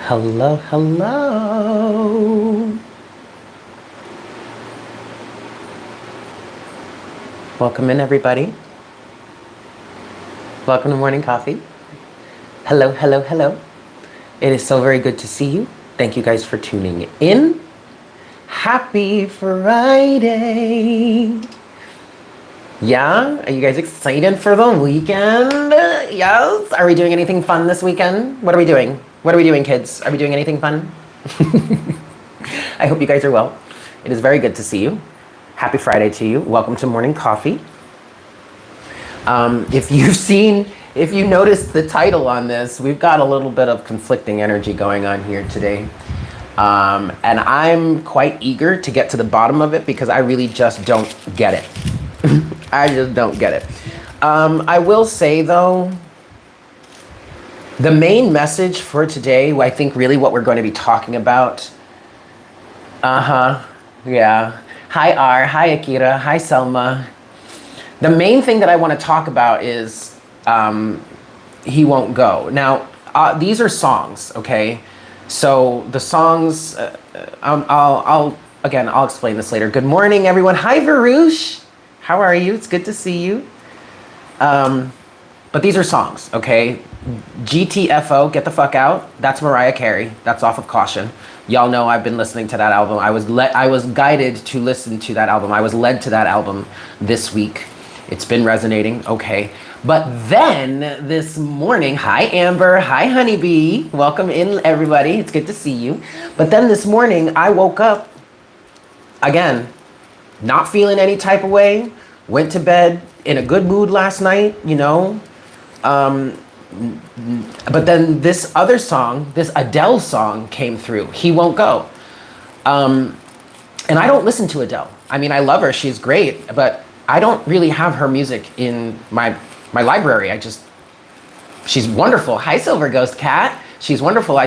Hello, hello. Welcome in, everybody. Welcome to Morning Coffee. Hello, hello, hello. It is so very good to see you. Thank you guys for tuning in. Happy Friday. Yeah, are you guys excited for the weekend? Yes. Are we doing anything fun this weekend? What are we doing? What are we doing, kids? Are we doing anything fun? I hope you guys are well. It is very good to see you. Happy Friday to you. Welcome to Morning Coffee. If you noticed the title on this, we've got a little bit of conflicting energy going on here today. And I'm quite eager to get to the bottom of it because I really just don't get it. I just don't get it. I will say though, the main message for today, I think really what we're going to be talking about. Yeah. Hi R, hi Akira, hi Selma. The main thing that I want to talk about is He Won't Go. Now, these are songs, okay? So the songs, I'll explain this later. Good morning, everyone. Hi, Varush. How are you? It's good to see you. But these are songs, okay? GTFO, Get the Fuck Out. That's Mariah Carey. That's off of Caution. Y'all know I've been listening to that album. I was guided to listen to that album. I was led to that album this week. It's been resonating, okay. But then this morning, hi Amber, hi Honeybee. Welcome in, everybody. It's good to see you. But then this morning, I woke up, again, not feeling any type of way. Went to bed in a good mood last night, you know. But then this other song, this Adele song came through, He Won't Go. And I don't listen to Adele. I mean, I love her, she's great, but I don't really have her music in my library. She's wonderful. Hi, Silver Ghost Cat. She's wonderful.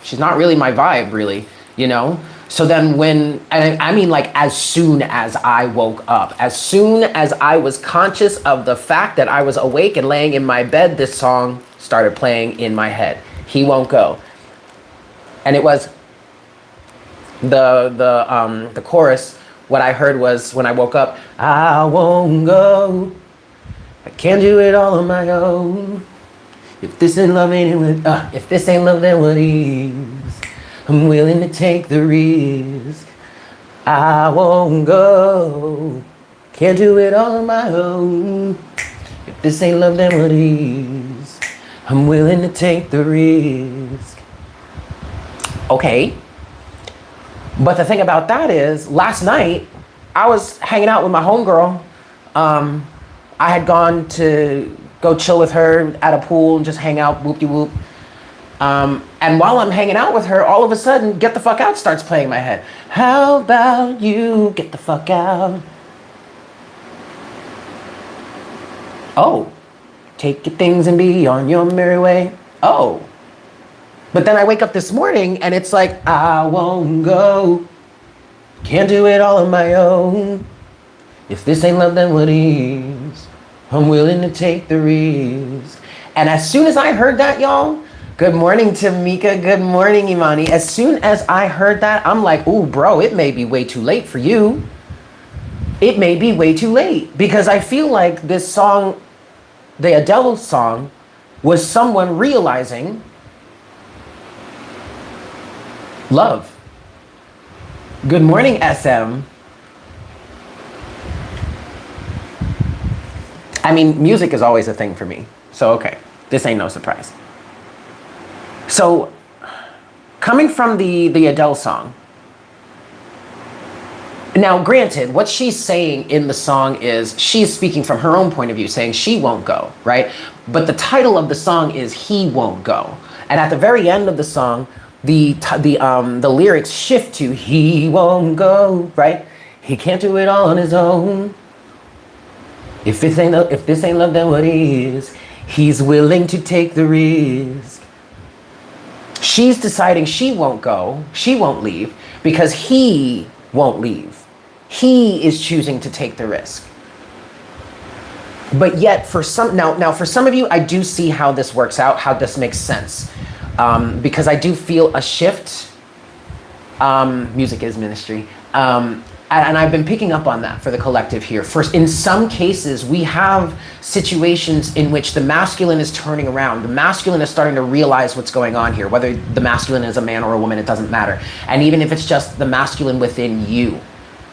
She's not really my vibe, really, you know? So then as soon as I woke up, as soon as I was conscious of the fact that I was awake and laying in my bed, this song started playing in my head. He Won't Go. And it was the chorus. What I heard was when I woke up, I won't go. I can't do it all on my own. If this ain't love, if this ain't love, then what is? I'm willing to take the risk. I won't go. Can't do it all on my own. If this ain't love, then what is? I'm willing to take the risk. Okay. But the thing about that is, last night, I was hanging out with my homegirl. I had gone to go chill with her at a pool and just hang out, whoop-de-whoop. And while I'm hanging out with her, all of a sudden, Get the Fuck Out starts playing in my head. How about you get the fuck out? Oh, take your things and be on your merry way. Oh. But then I wake up this morning and it's like, I won't go. Can't do it all on my own. If this ain't love, then what is? I'm willing to take the risk. And as soon as I heard that, y'all, good morning, Tamika. Good morning, Imani. As soon as I heard that, I'm like, ooh, bro, it may be way too late for you. It may be way too late. Because I feel like this song, the Adele song, was someone realizing love. Good morning, SM. I mean, music is always a thing for me. So, okay, this ain't no surprise. So, coming from the Adele song, now granted, what she's saying in the song is she's speaking from her own point of view, saying she won't go, right? But the title of the song is He Won't Go. And at the very end of the song, the lyrics shift to he won't go, right? He can't do it all on his own. If this ain't love, then what is? He's willing to take the risk. She's deciding she won't go, she won't leave, because he won't leave. He is choosing to take the risk. But yet for some, now for some of you, I do see how this works out, how this makes sense. because I do feel a shift. Music is ministry. And I've been picking up on that for the collective here. First, in some cases, we have situations in which the masculine is turning around. The masculine is starting to realize what's going on here. Whether the masculine is a man or a woman, it doesn't matter. And even if it's just the masculine within you,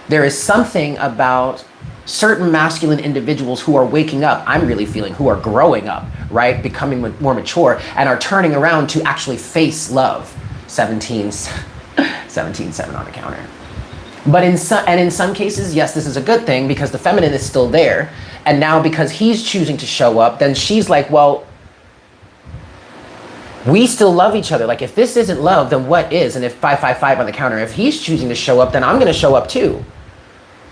there is something about certain masculine individuals who are waking up, I'm really feeling, who are growing up, right? Becoming more mature and are turning around to actually face love. 17-7 on the counter. But in some cases, yes, this is a good thing because the feminine is still there. And now because he's choosing to show up, then she's like, well, we still love each other. Like if this isn't love, then what is? And if 555 on the counter, if he's choosing to show up, then I'm going to show up too.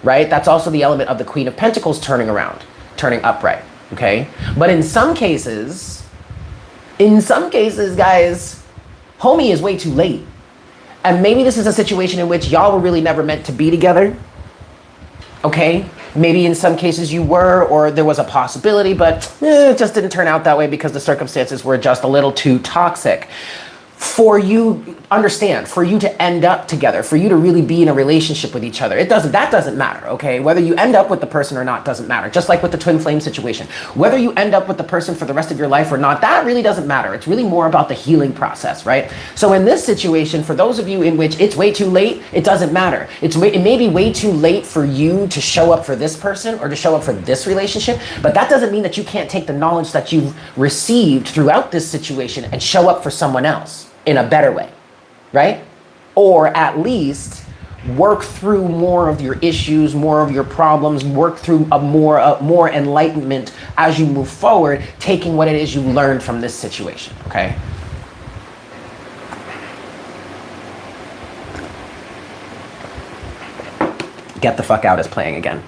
Right? That's also the element of the Queen of Pentacles turning around, turning upright. Okay? But in some cases, guys, homie is way too late. And maybe this is a situation in which y'all were really never meant to be together. Okay? Maybe in some cases you were, or there was a possibility, but it just didn't turn out that way because the circumstances were just a little too toxic. For you, understand, for you to end up together, for you to really be in a relationship with each other, that doesn't matter, okay? Whether you end up with the person or not doesn't matter. Just like with the twin flame situation. Whether you end up with the person for the rest of your life or not, that really doesn't matter. It's really more about the healing process, right? So in this situation, for those of you in which it's way too late, it doesn't matter. It may be way too late for you to show up for this person or to show up for this relationship, but that doesn't mean that you can't take the knowledge that you've received throughout this situation and show up for someone else in a better way, right? Or at least work through more of your issues, more of your problems, work through more enlightenment as you move forward, taking what it is you learned from this situation, okay? Get the Fuck Out is playing again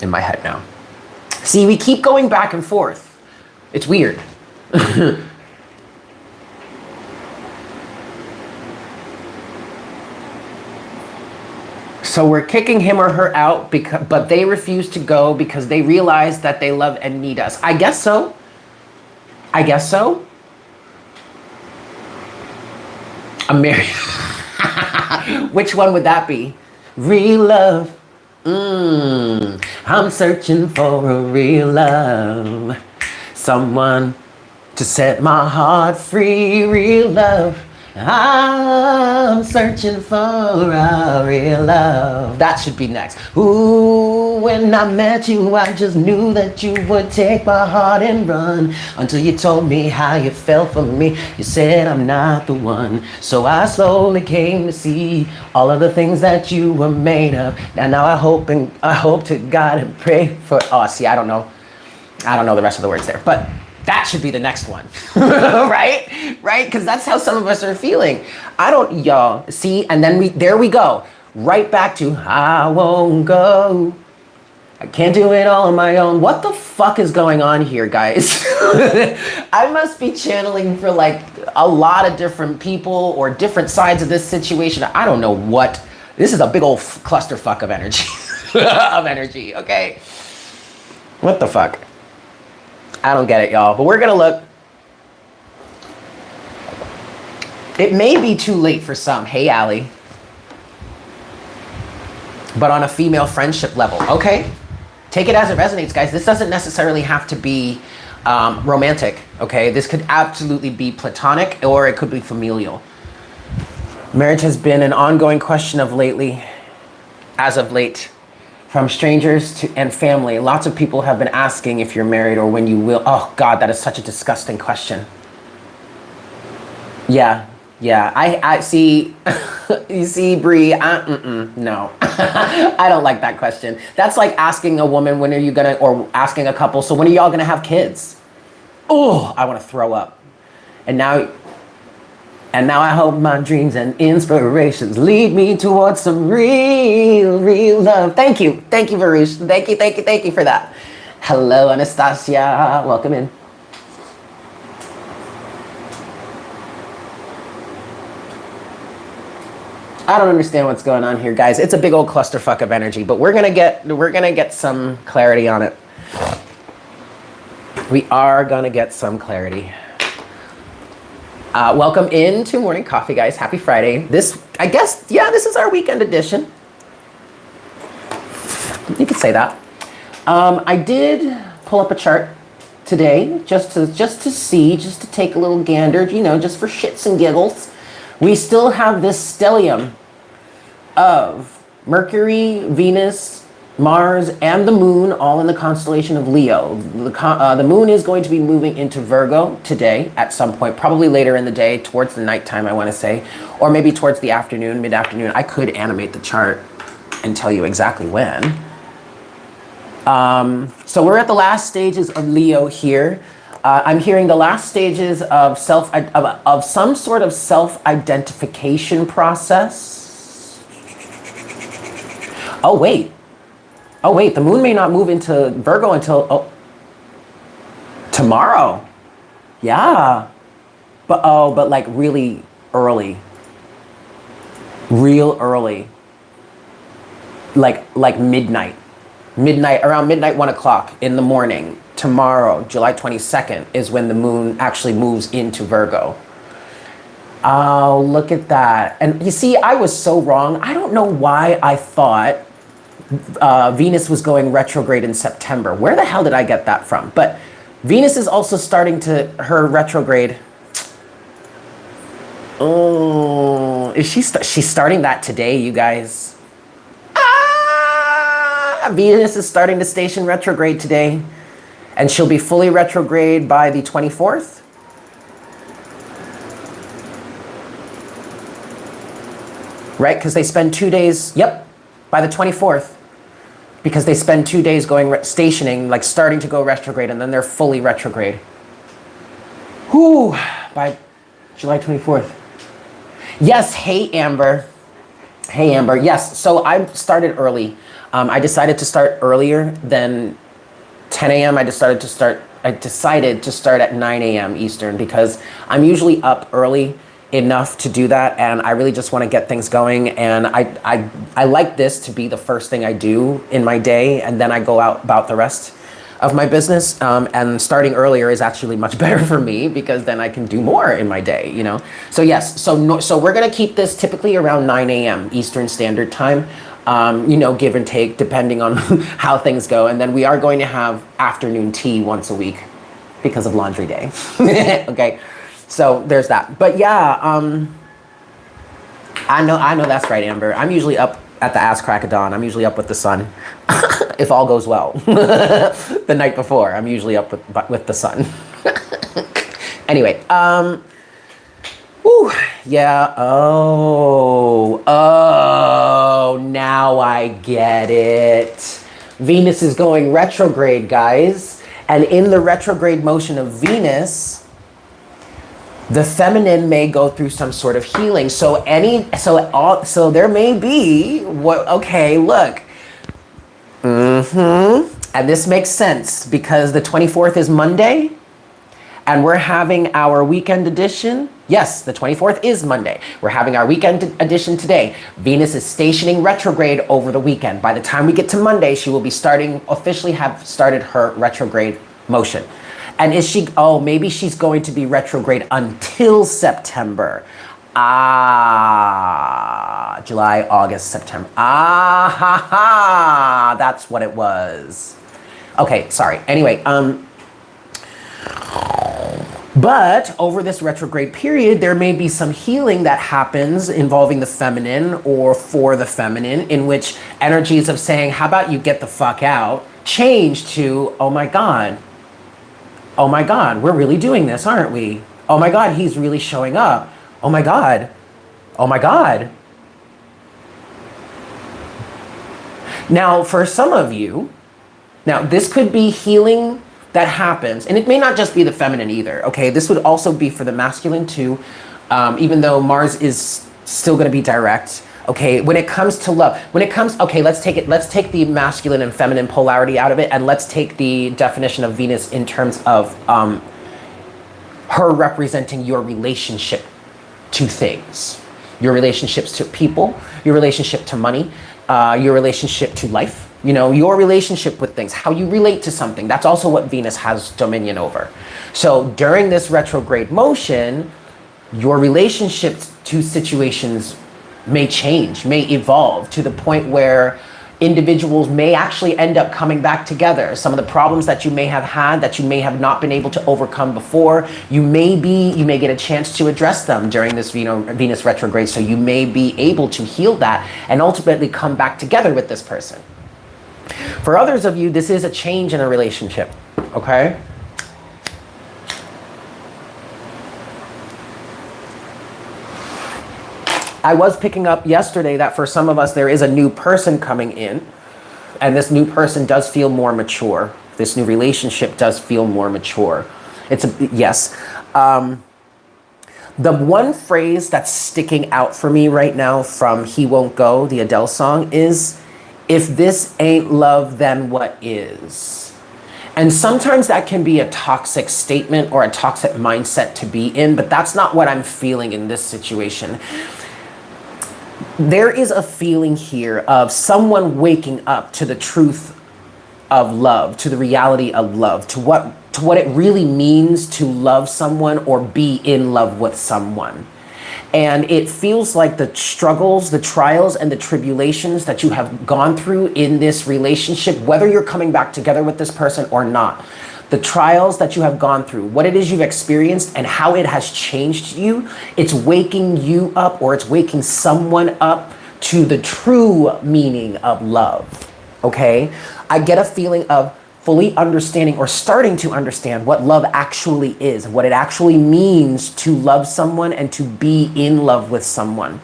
in my head now. See, we keep going back and forth. It's weird. So we're kicking him or her out, but they refuse to go because they realize that they love and need us. I guess so. I'm married. Which one would that be? Real love. I'm searching for a real love. Someone to set my heart free. Real love. I'm searching for a real love. That should be next. Ooh, when I met you, I just knew that you would take my heart and run. Until you told me how you felt for me. You said I'm not the one. So I slowly came to see all of the things that you were made of. And now I hope to God and pray for. Oh, see, I don't know the rest of the words there, but that should be the next one, right? Right? Because that's how some of us are feeling. Y'all, see? And then there we go. Right back to, I won't go. I can't do it all on my own. What the fuck is going on here, guys? I must be channeling for like a lot of different people or different sides of this situation. I don't know what. This is a big old clusterfuck of energy. Okay? What the fuck? I don't get it, y'all, but we're gonna look. It may be too late for some. Hey, Allie. But on a female friendship level, okay? Take it as it resonates, guys. This doesn't necessarily have to be romantic, okay? This could absolutely be platonic or it could be familial. Marriage has been an ongoing question of late. From strangers and family, lots of people have been asking if you're married or when you will. Oh God, that is such a disgusting question. Yeah, I see. You see, Bree, no. I don't like that question. That's like asking a woman, when are you gonna, or asking a couple, so when are y'all gonna have kids? Oh, I wanna throw up. And now I hope my dreams and inspirations lead me towards some real love. Thank you, Varush. Thank you for that. Hello, Anastasia. Welcome in. I don't understand what's going on here, guys. It's a big old clusterfuck of energy, but we're gonna get some clarity on it. We are gonna get some clarity. Welcome into Morning Coffee, guys. Happy Friday. This, I guess, yeah, this is our weekend edition. You could say that. I did pull up a chart today just to see, just to take a little gander, you know, just for shits and giggles. We still have this stellium of Mercury, Venus, Mars, and the moon all in the constellation of Leo. The moon is going to be moving into Virgo today at some point, probably later in the day, towards the nighttime, I want to say, or maybe towards the afternoon, mid-afternoon. I could animate the chart and tell you exactly when. So we're at the last stages of Leo here. I'm hearing the last stages of some sort of self-identification process. Oh wait, the moon may not move into Virgo until tomorrow. Yeah, but like really early, real early, like midnight, around midnight, 1 o'clock in the morning. Tomorrow, July 22nd, is when the moon actually moves into Virgo. Oh, look at that. And you see, I was so wrong. I don't know why I thought Venus was going retrograde in September. Where the hell did I get that from? But Venus is also starting her retrograde. Oh, she's starting that today, you guys. Venus is starting to station retrograde today, and she'll be fully retrograde by the 24th. Right, because they spend 2 days, by the 24th. Because they spend 2 days going stationing, like starting to go retrograde, and then they're fully retrograde. Whew, by July 24th. Yes, hey Amber. Hey Amber, yes, so I started early. I decided to start earlier than 10 a.m. I decided to start at 9 a.m. Eastern because I'm usually up early enough to do that, and I really just want to get things going, and I like this to be the first thing I do in my day, and then I go out about the rest of my business, and starting earlier is actually much better for me because then I can do more in my day, you know? So yes, so we're gonna keep this typically around 9 a.m. Eastern Standard Time, you know, give and take depending on how things go, and then we are going to have afternoon tea once a week because of laundry day, okay? So there's that. But yeah, I know that's right, Amber. I'm usually up at the ass crack of dawn. I'm usually up with the sun, if all goes well. The night before, I'm usually up with the sun. Anyway, whew, yeah. Oh, now I get it. Venus is going retrograde, guys, and in the retrograde motion of Venus, the feminine may go through some sort of healing. So there may be okay, look. And this makes sense because the 24th is Monday and we're having our weekend edition. Yes, the 24th is Monday. We're having our weekend edition today. Venus is stationing retrograde over the weekend. By the time we get to Monday, she will be officially have started her retrograde motion. And maybe she's going to be retrograde until September. July, August, September. That's what it was. Okay, sorry. Anyway, but over this retrograde period, there may be some healing that happens involving the feminine or for the feminine, in which energies of saying, how about you get the fuck out, change to, oh my God, we're really doing this, aren't we? Oh my God, he's really showing up. Oh my God. Oh my God. Now, for some of you, this could be healing that happens, and it may not just be the feminine either, okay? This would also be for the masculine too, even though Mars is still gonna be direct. Okay, when it comes to love, okay, let's take the masculine and feminine polarity out of it, and let's take the definition of Venus in terms of her representing your relationship to things, your relationships to people, your relationship to money, your relationship to life, you know, your relationship with things, how you relate to something. That's also what Venus has dominion over. So during this retrograde motion, your relationship to situations may change, may evolve to the point where individuals may actually end up coming back together. Some of the problems that you may have had, that you may have not been able to overcome before, you may get a chance to address them during this Venus retrograde. So you may be able to heal that and ultimately come back together with this person. For others of you, this is a change in a relationship, okay? I was picking up yesterday that for some of us, there is a new person coming in, and this new person does feel more mature. This new relationship does feel more mature. Yes. The one phrase that's sticking out for me right now from He Won't Go, the Adele song, is, if this ain't love, then what is? And sometimes that can be a toxic statement or a toxic mindset to be in, but that's not what I'm feeling in this situation. There is a feeling here of someone waking up to the truth of love, to the reality of love, to what it really means to love someone or be in love with someone. And it feels like the struggles, the trials, and the tribulations that you have gone through in this relationship, whether you're coming back together with this person or not, the trials that you have gone through, what it is you've experienced and how it has changed you, it's waking you up, or it's waking someone up to the true meaning of love, okay? I get a feeling of fully understanding or starting to understand what love actually is, what it actually means to love someone and to be in love with someone,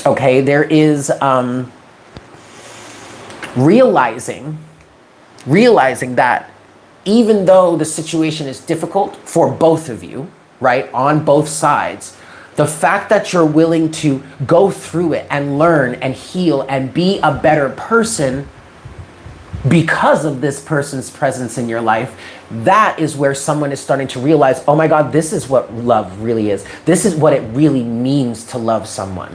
okay? There is realizing that even though the situation is difficult for both of you, right, on both sides, the fact that you're willing to go through it and learn and heal and be a better person because of this person's presence in your life, that is where someone is starting to realize, oh my God, this is what love really is. This is what it really means to love someone.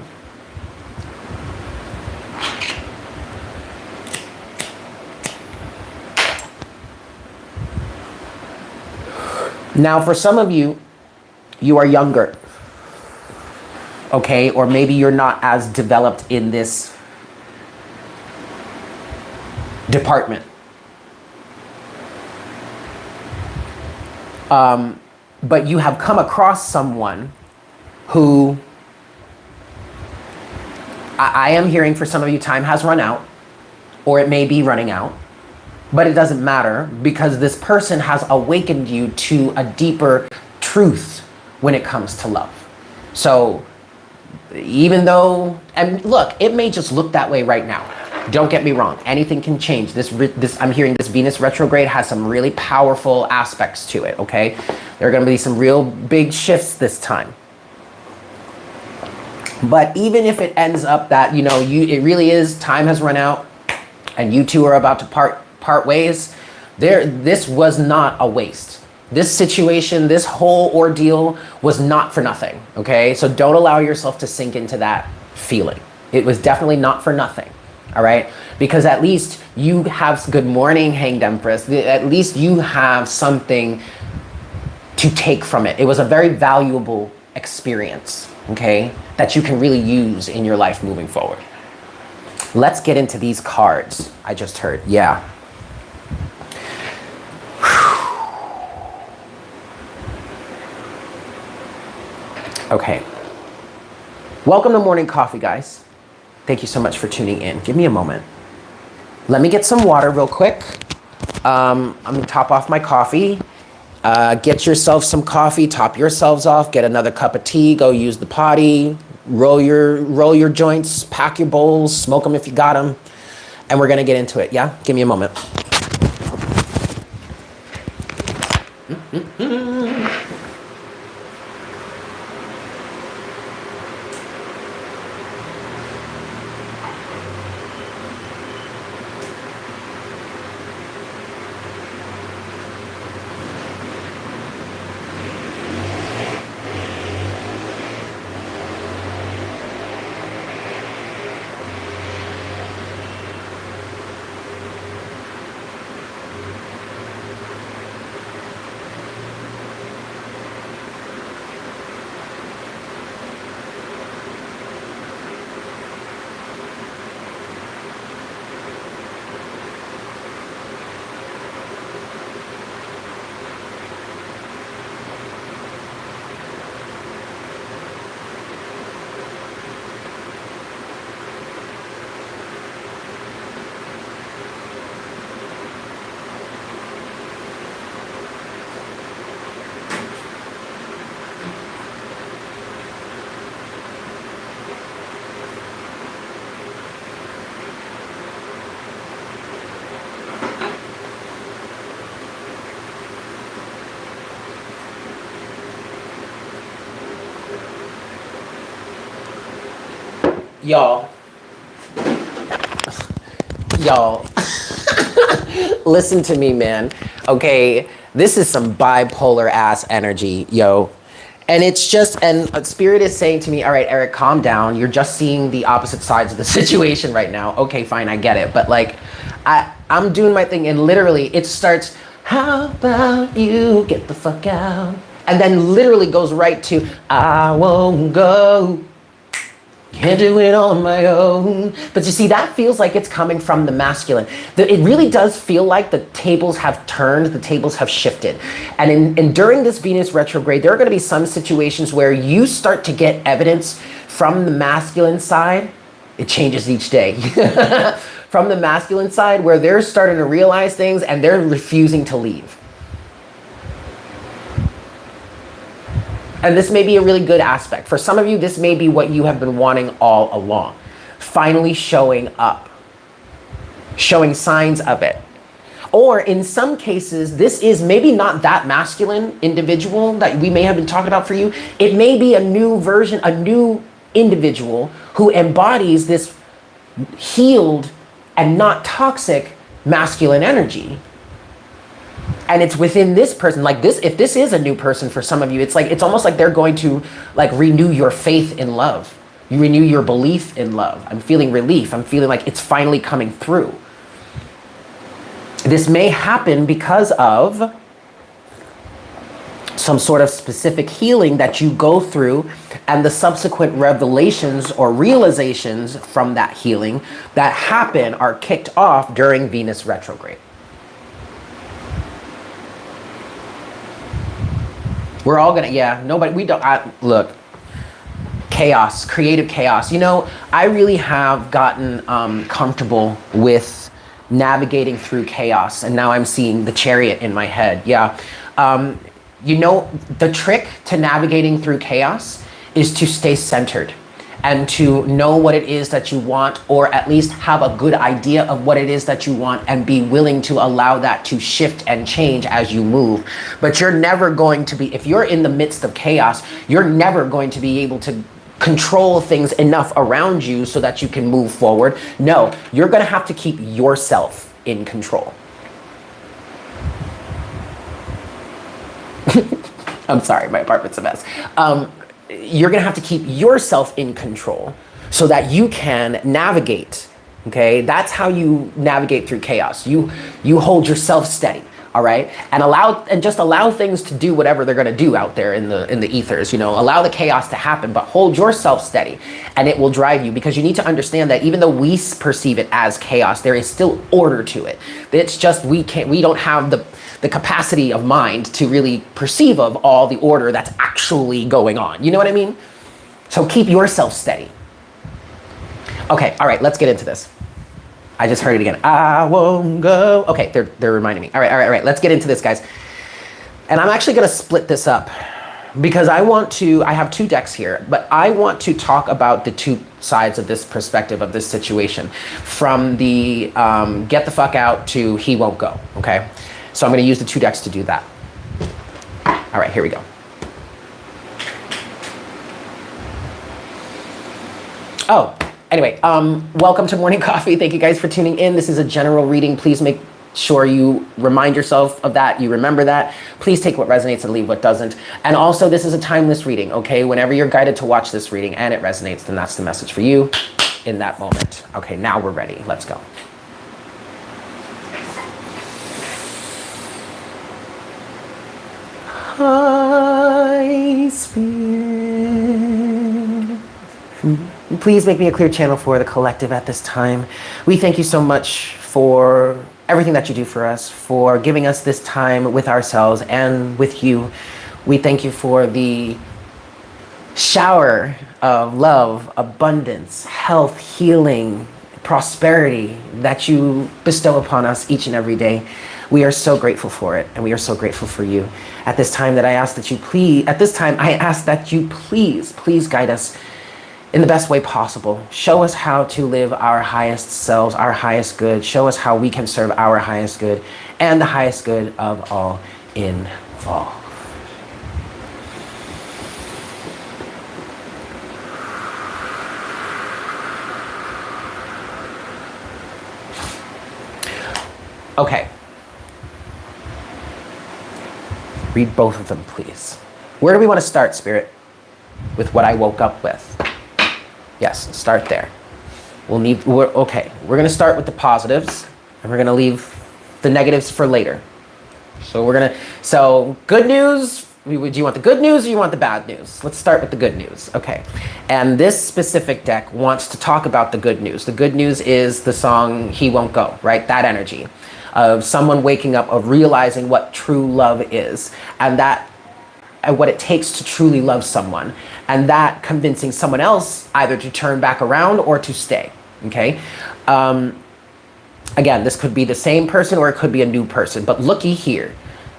Now, for some of you, you are younger, okay? Or maybe you're not as developed in this department. But you have come across someone who, I am hearing for some of you, time has run out, or it may be running out. But it doesn't matter, because this person has awakened you to a deeper truth when it comes to love. So even though, and look, it may just look that way right now. Don't get me wrong. Anything can change. I'm hearing this Venus retrograde has some really powerful aspects to it, okay? There are going to be some real big shifts this time. But even if it ends up that, it really is, time has run out and you two are about to part ways, this was not a waste. This situation, this whole ordeal was not for nothing, okay? So don't allow yourself to sink into that feeling. It was definitely not for nothing, all right? Because at least you have, good morning, Hanged Empress, at least you have something to take from it. It was a very valuable experience, okay? That you can really use in your life moving forward. Let's get into these cards I just heard, yeah. Okay. Welcome to Morning Coffee, guys. Thank you so much for tuning in. Give me a moment. Let me get some water real quick. I'm gonna top off my coffee. Get yourself some coffee, top yourselves off, get another cup of tea, go use the potty, roll your joints, pack your bowls, smoke them if you got them, and we're gonna get into it, yeah? Give me a moment. Y'all, listen to me, man. Okay, this is some bipolar ass energy, yo. And it's just, and Spirit is saying to me, all right, Eric, calm down. You're just seeing the opposite sides of the situation right now. Okay, fine, I get it. But like, I'm doing my thing, and literally it starts, how about you get the fuck out? And then literally goes right to, I won't go. Can't do it on my own. But you see, that feels like it's coming from the masculine. It really does feel like the tables have turned, the tables have shifted. And during this Venus retrograde, there are going to be some situations where you start to get evidence from the masculine side. It changes each day. From the masculine side, where they're starting to realize things and they're refusing to leave. And this may be a really good aspect. For some of you, this may be what you have been wanting all along. Finally showing up. Showing signs of it. Or in some cases, this is maybe not that masculine individual that we may have been talking about for you. It may be a new version, a new individual who embodies this healed and not toxic masculine energy. And it's within this person, like this, if this is a new person for some of you, it's like, it's almost like they're going to like renew your faith in love. You renew your belief in love. I'm feeling relief. I'm feeling like it's finally coming through. This may happen because of some sort of specific healing that you go through and the subsequent revelations or realizations from that healing that happen are kicked off during Venus retrograde. We're all gonna, yeah, nobody, we don't, look, chaos, creative chaos. You know, I really have gotten comfortable with navigating through chaos, and now I'm seeing the Chariot in my head, yeah. You know, the trick to navigating through chaos is to stay centered and to know what it is that you want, or at least have a good idea of what it is that you want and be willing to allow that to shift and change as you move. But you're never going to be, if you're in the midst of chaos, you're never going to be able to control things enough around you so that you can move forward. No, you're gonna have to keep yourself in control. I'm sorry, my apartment's a mess. You're gonna have to keep yourself in control so that you can navigate, okay? That's how you navigate through chaos. You hold yourself steady, all right? And just allow things to do whatever they're gonna do out there in the ethers, you know? Allow the chaos to happen, but hold yourself steady, and it will drive you, because you need to understand that even though we perceive it as chaos, there is still order to it. It's just we don't have the capacity of mind to really perceive of all the order that's actually going on. You know what I mean? So keep yourself steady. Okay, all right, let's get into this. I just heard it again. I won't go. Okay, they're reminding me. All right, let's get into this, guys. And I'm actually gonna split this up because I have two decks here, but I want to talk about the two sides of this perspective of this situation, from the get the fuck out to he won't go, okay? So I'm going to use the two decks to do that. All right, here we go. Oh, anyway, welcome to Morning Coffee. Thank you guys for tuning in. This is a general reading. Please make sure you remind yourself of that. You remember that. Please take what resonates and leave what doesn't. And also, this is a timeless reading, okay? Whenever you're guided to watch this reading and it resonates, then that's the message for you in that moment. Okay, now we're ready. Let's go. Hi, Spirit. Please make me a clear channel for the collective at this time. We thank you so much for everything that you do for us, for giving us this time with ourselves and with you. We thank you for the shower of love, abundance, health, healing, prosperity that you bestow upon us each and every day. We are so grateful for it, and we are so grateful for you. At this time I ask that you please guide us in the best way possible. Show us how to live our highest selves, our highest good. Show us how we can serve our highest good and the highest good of all involved. Okay. Read both of them, please. Where do we want to start, Spirit? With what I woke up with. Yes, start there. Okay, we're going to start with the positives, and we're going to leave the negatives for later. So good news. Do you want the good news or you want the bad news? Let's start with the good news. Okay. And this specific deck wants to talk about the good news. The good news is the song He Won't Go, right? That energy of someone waking up, of realizing what true love is, and what it takes to truly love someone, and that convincing someone else either to turn back around or to stay. Okay. Again, this could be the same person or it could be a new person, but looky here.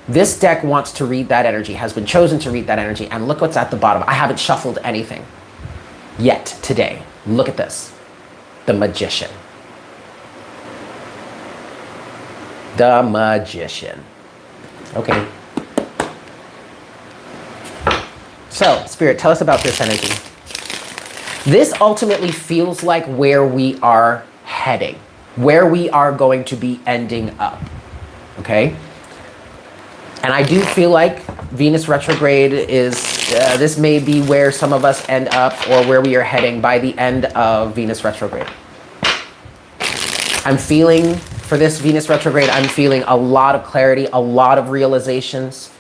This deck wants to read that energy, has been chosen to read that energy, and look what's at the bottom. I haven't shuffled anything yet today. Look at this. The Magician. The Magician. Okay. So, Spirit, tell us about this energy. This ultimately feels like where we are heading, where we are going to be ending up. Okay? And I do feel like Venus retrograde is, this may be where some of us end up, or where we are heading by the end of Venus retrograde. I'm feeling, for this Venus retrograde, I'm feeling a lot of clarity, a lot of realizations,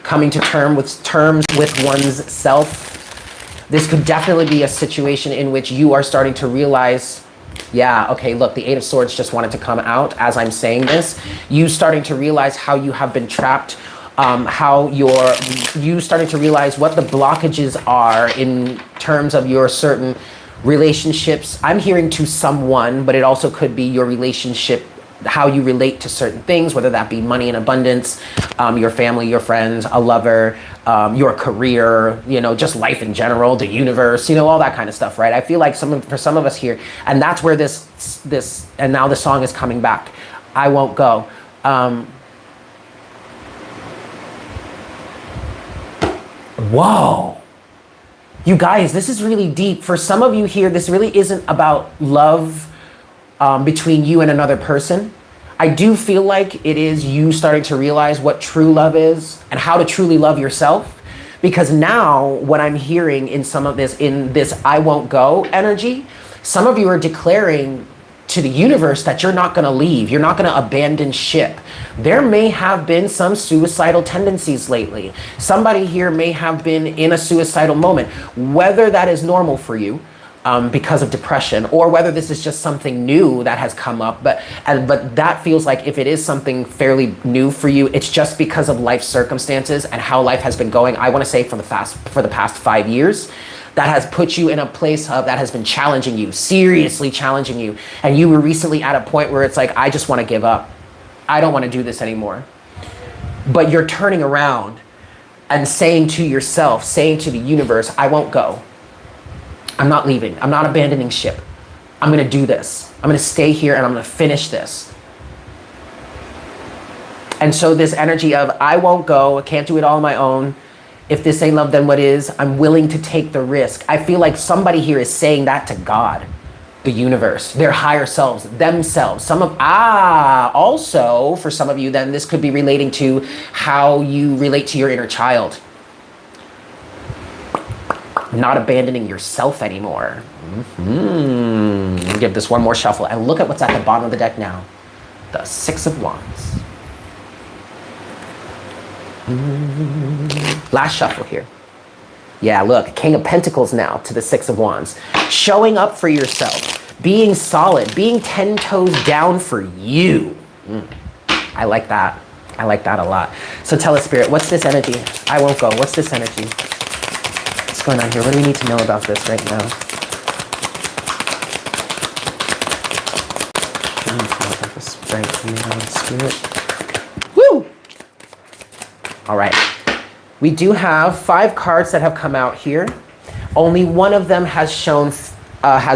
coming to terms with one's self. This could definitely be a situation in which you are starting to realize, yeah, okay, look, the Eight of Swords just wanted to come out as I'm saying this. You starting to realize how you have been trapped, you starting to realize what the blockages are in terms of your certain relationships. I'm hearing to someone, but it also could be your relationship, how you relate to certain things, whether that be money and abundance, your family, your friends, a lover, your career, just life in general, the universe, all that kind of stuff, right? I feel like for some of us here, and that's where this, and now the song is coming back. I Won't Go. Whoa. You guys, this is really deep. For some of you here, this really isn't about love between you and another person. I do feel like it is you starting to realize what true love is and how to truly love yourself. Because now what I'm hearing in this I won't go energy, some of you are declaring to the universe that you're not going to leave. You're not going to abandon ship. There may have been some suicidal tendencies lately. Somebody here may have been in a suicidal moment, whether that is normal for you, because of depression, or whether this is just something new that has come up. But that feels like if it is something fairly new for you, it's just because of life circumstances and how life has been going. I want to say for the past 5 years, that has put you in a place that has been challenging you, seriously challenging you. And you were recently at a point where it's like, I just want to give up. I don't want to do this anymore. But you're turning around and saying to yourself, saying to the universe, I won't go. I'm not leaving. I'm not abandoning ship. I'm going to do this. I'm going to stay here and I'm going to finish this. And so this energy of I won't go, I can't do it all on my own. If this ain't love, then what is? I'm willing to take the risk. I feel like somebody here is saying that to God, the universe, their higher selves, themselves. Also for some of you, then this could be relating to how you relate to your inner child. Not abandoning yourself anymore. Give this one more shuffle and look at what's at the bottom of the deck now. The Six of Wands. Last shuffle here. Yeah, look, King of Pentacles now to the Six of Wands. Showing up for yourself, being solid, being 10 toes down for you. I like that. I like that a lot. So tell us, Spirit, what's this energy? I won't go. What's this energy? What's going on here? What do we need to know about this right now? Spirit. Woo! All right. We do have 5 cards that have come out here. Only one of them has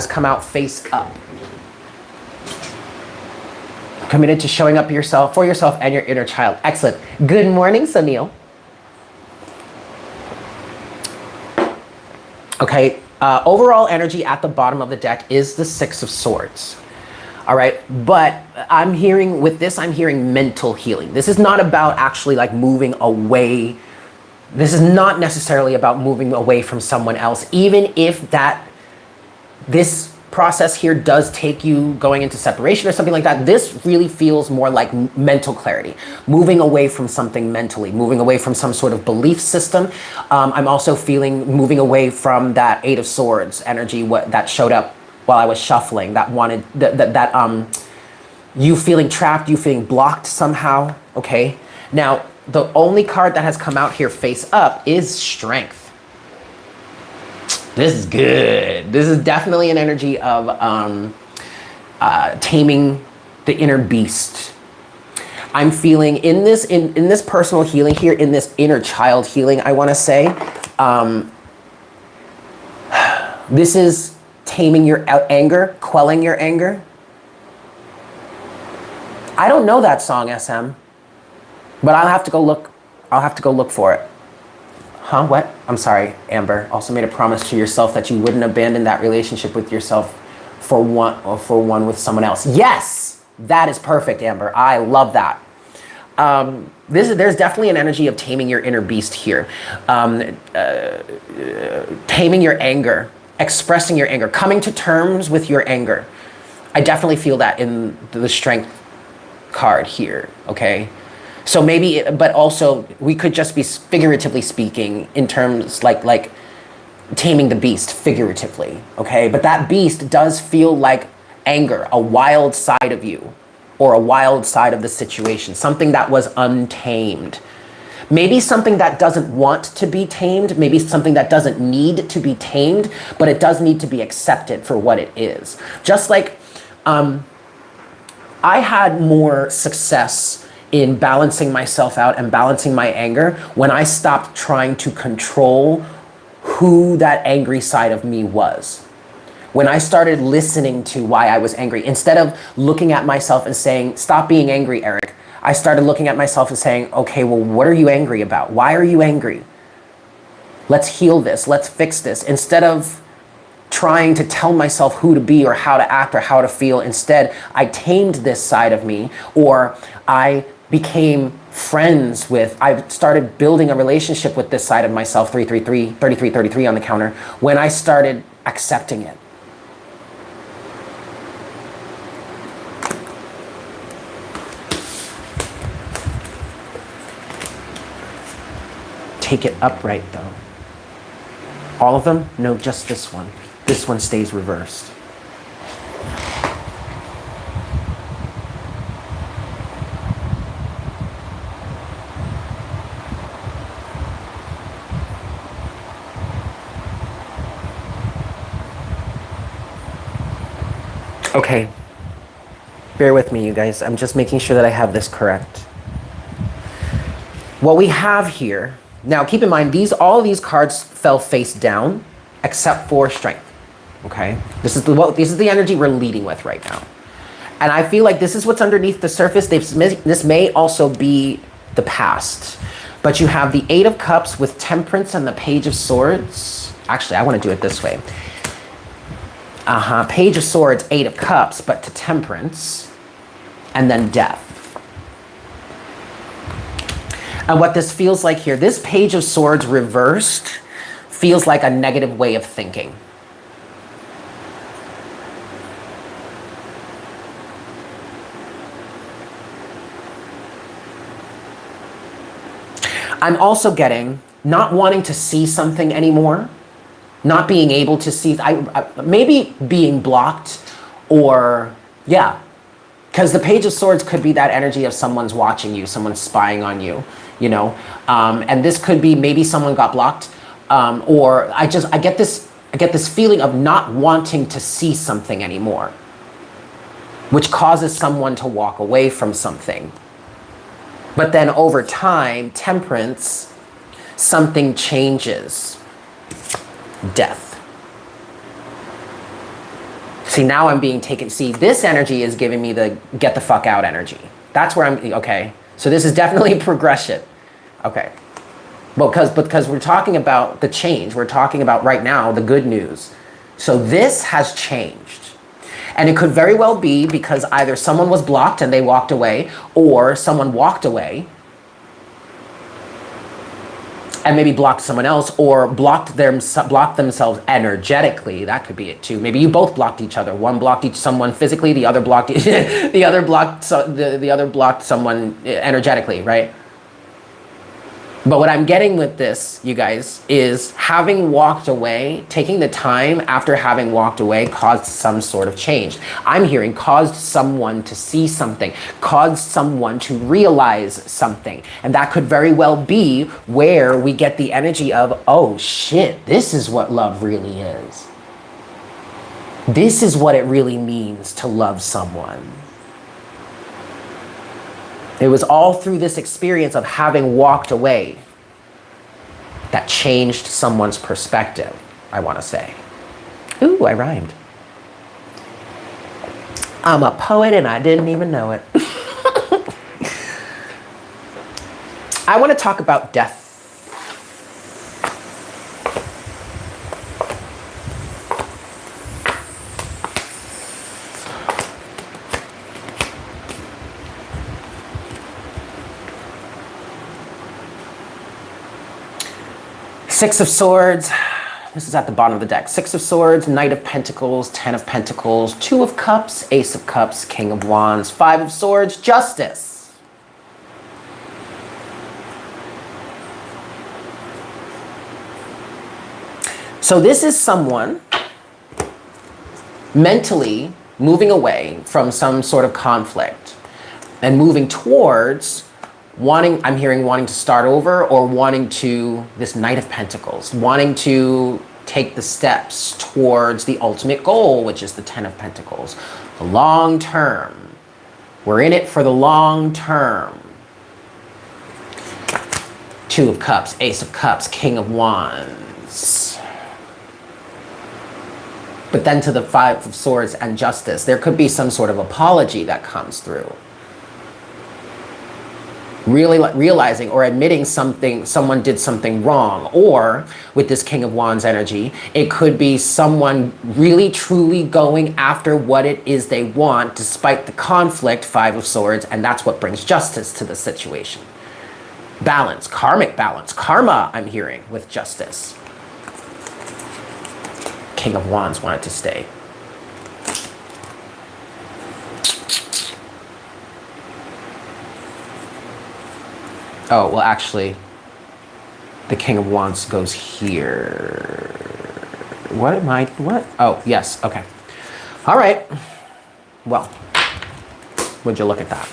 come out face up. Committed to showing up for yourself and your inner child. Excellent. Good morning, Sunil. Okay, overall energy at the bottom of the deck is the Six of Swords. All right, but I'm hearing with this, I'm hearing mental healing. This is not about actually like moving away. This is not necessarily about moving away from someone else, even if this process here does take you going into separation or something like that. This really feels more like mental clarity, moving away from something mentally, moving away from some sort of belief system. I'm also feeling moving away from that Eight of Swords energy that showed up while I was shuffling, you feeling trapped, you feeling blocked somehow, okay? Now, the only card that has come out here face up is Strength. This is good. This is definitely an energy of taming the inner beast. I'm feeling in this personal healing here, in this inner child healing, I wanna say, this is taming your anger, quelling your anger. I don't know that song, SM, but I'll have to go look for it. Huh, what? I'm sorry, Amber. Also made a promise to yourself that you wouldn't abandon that relationship with yourself for one with someone else. Yes, that is perfect, Amber. I love that. There's definitely an energy of taming your inner beast here. Taming your anger, expressing your anger, coming to terms with your anger. I definitely feel that in the Strength card here, okay? So maybe, but also we could just be figuratively speaking in terms like taming the beast figuratively, okay? But that beast does feel like anger, a wild side of you or a wild side of the situation, something that was untamed. Maybe something that doesn't want to be tamed, maybe something that doesn't need to be tamed, but it does need to be accepted for what it is. Just like I had more success in balancing myself out and balancing my anger when I stopped trying to control who that angry side of me was. When I started listening to why I was angry, instead of looking at myself and saying, stop being angry, Eric, I started looking at myself and saying, okay, well, what are you angry about? Why are you angry? Let's heal this. Let's fix this. Instead of trying to tell myself who to be or how to act or how to feel, instead, I tamed this side of me, or I became friends with, I started building a relationship with this side of myself, 3333 on the counter, when I started accepting it. Take it upright though. All of them? No, just this one. This one stays reversed. Okay. Bear with me, you guys. I'm just making sure that I have this correct. What we have here, now keep in mind, all of these cards fell face down except for Strength, okay? This is the energy we're leading with right now. And I feel like this is what's underneath the surface. This may also be the past, but you have the Eight of Cups with Temperance and the Page of Swords. Actually, I want to do it this way. Page of Swords, Eight of Cups, but to Temperance, and then Death. And what this feels like here, this Page of Swords reversed feels like a negative way of thinking. I'm also getting not wanting to see something anymore, not being able to see, maybe being blocked, or yeah, because the Page of Swords could be that energy of someone's watching you, someone's spying on you, you know, and this could be maybe someone got blocked, or I get this feeling of not wanting to see something anymore, which causes someone to walk away from something. But then over time, Temperance, something changes. Death. See, now I'm being taken. See, this energy is giving me the get the fuck out energy. That's where I'm, okay. So this is definitely progression. Okay. Well, because we're talking about the change. We're talking about right now the good news. So this has changed. And it could very well be because either someone was blocked and they walked away, or someone walked away and maybe blocked someone else, or blocked themselves energetically. That could be it too. Maybe you both blocked each other. One blocked someone physically, the other blocked the other blocked someone energetically, right? But what I'm getting with this, you guys, is having walked away, taking the time after having walked away caused some sort of change. I'm hearing caused someone to see something, caused someone to realize something. And that could very well be where we get the energy of, oh shit, this is what love really is. This is what it really means to love someone. It was all through this experience of having walked away that changed someone's perspective, I want to say. Ooh, I rhymed. I'm a poet and I didn't even know it. I want to talk about death. Six of Swords, this is at the bottom of the deck. Six of Swords, Knight of Pentacles, Ten of Pentacles, Two of Cups, Ace of Cups, King of Wands, Five of Swords, Justice. So this is someone mentally moving away from some sort of conflict and moving towards I'm hearing wanting to start over, or wanting to, this Knight of Pentacles, wanting to take the steps towards the ultimate goal, which is the Ten of Pentacles. The long term. We're in it for the long term. Two of Cups, Ace of Cups, King of Wands. But then to the Five of Swords and Justice, there could be some sort of apology that comes through. Really realizing or admitting someone did something wrong. Or with this King of Wands energy, it could be someone really truly going after what it is they want despite the conflict, Five of Swords, and that's what brings justice to the situation. Balance, karmic balance, karma, I'm hearing with Justice. King of Wands wanted to stay. Oh, well, actually, the King of Wands goes here. What? Oh, yes, okay. All right. Well, would you look at that?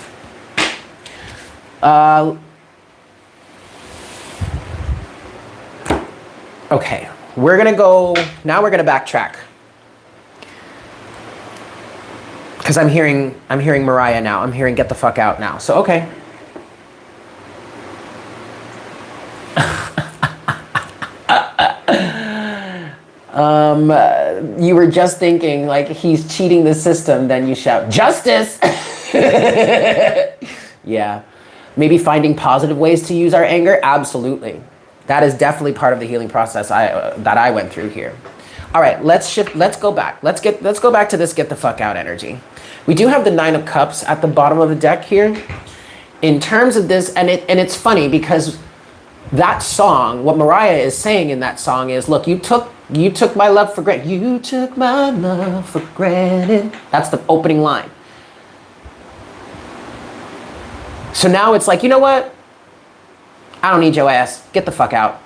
Okay, we're gonna go, now we're gonna backtrack. Because I'm hearing Mariah now. I'm hearing get the fuck out now. So, okay. You were just thinking like he's cheating the system, then you shout justice. Yeah, maybe finding positive ways to use our anger. Absolutely, that is definitely part of the healing process that I went through here. All right, let's shift. Let's go back. Let's go back to this get the fuck out energy. We do have the Nine of Cups at the bottom of the deck here. In terms of this, and it's funny because that song, what Mariah is saying in that song is, look, you took my love for granted. You took my love for granted. That's the opening line. So now it's like, you know what? I don't need your ass. Get the fuck out.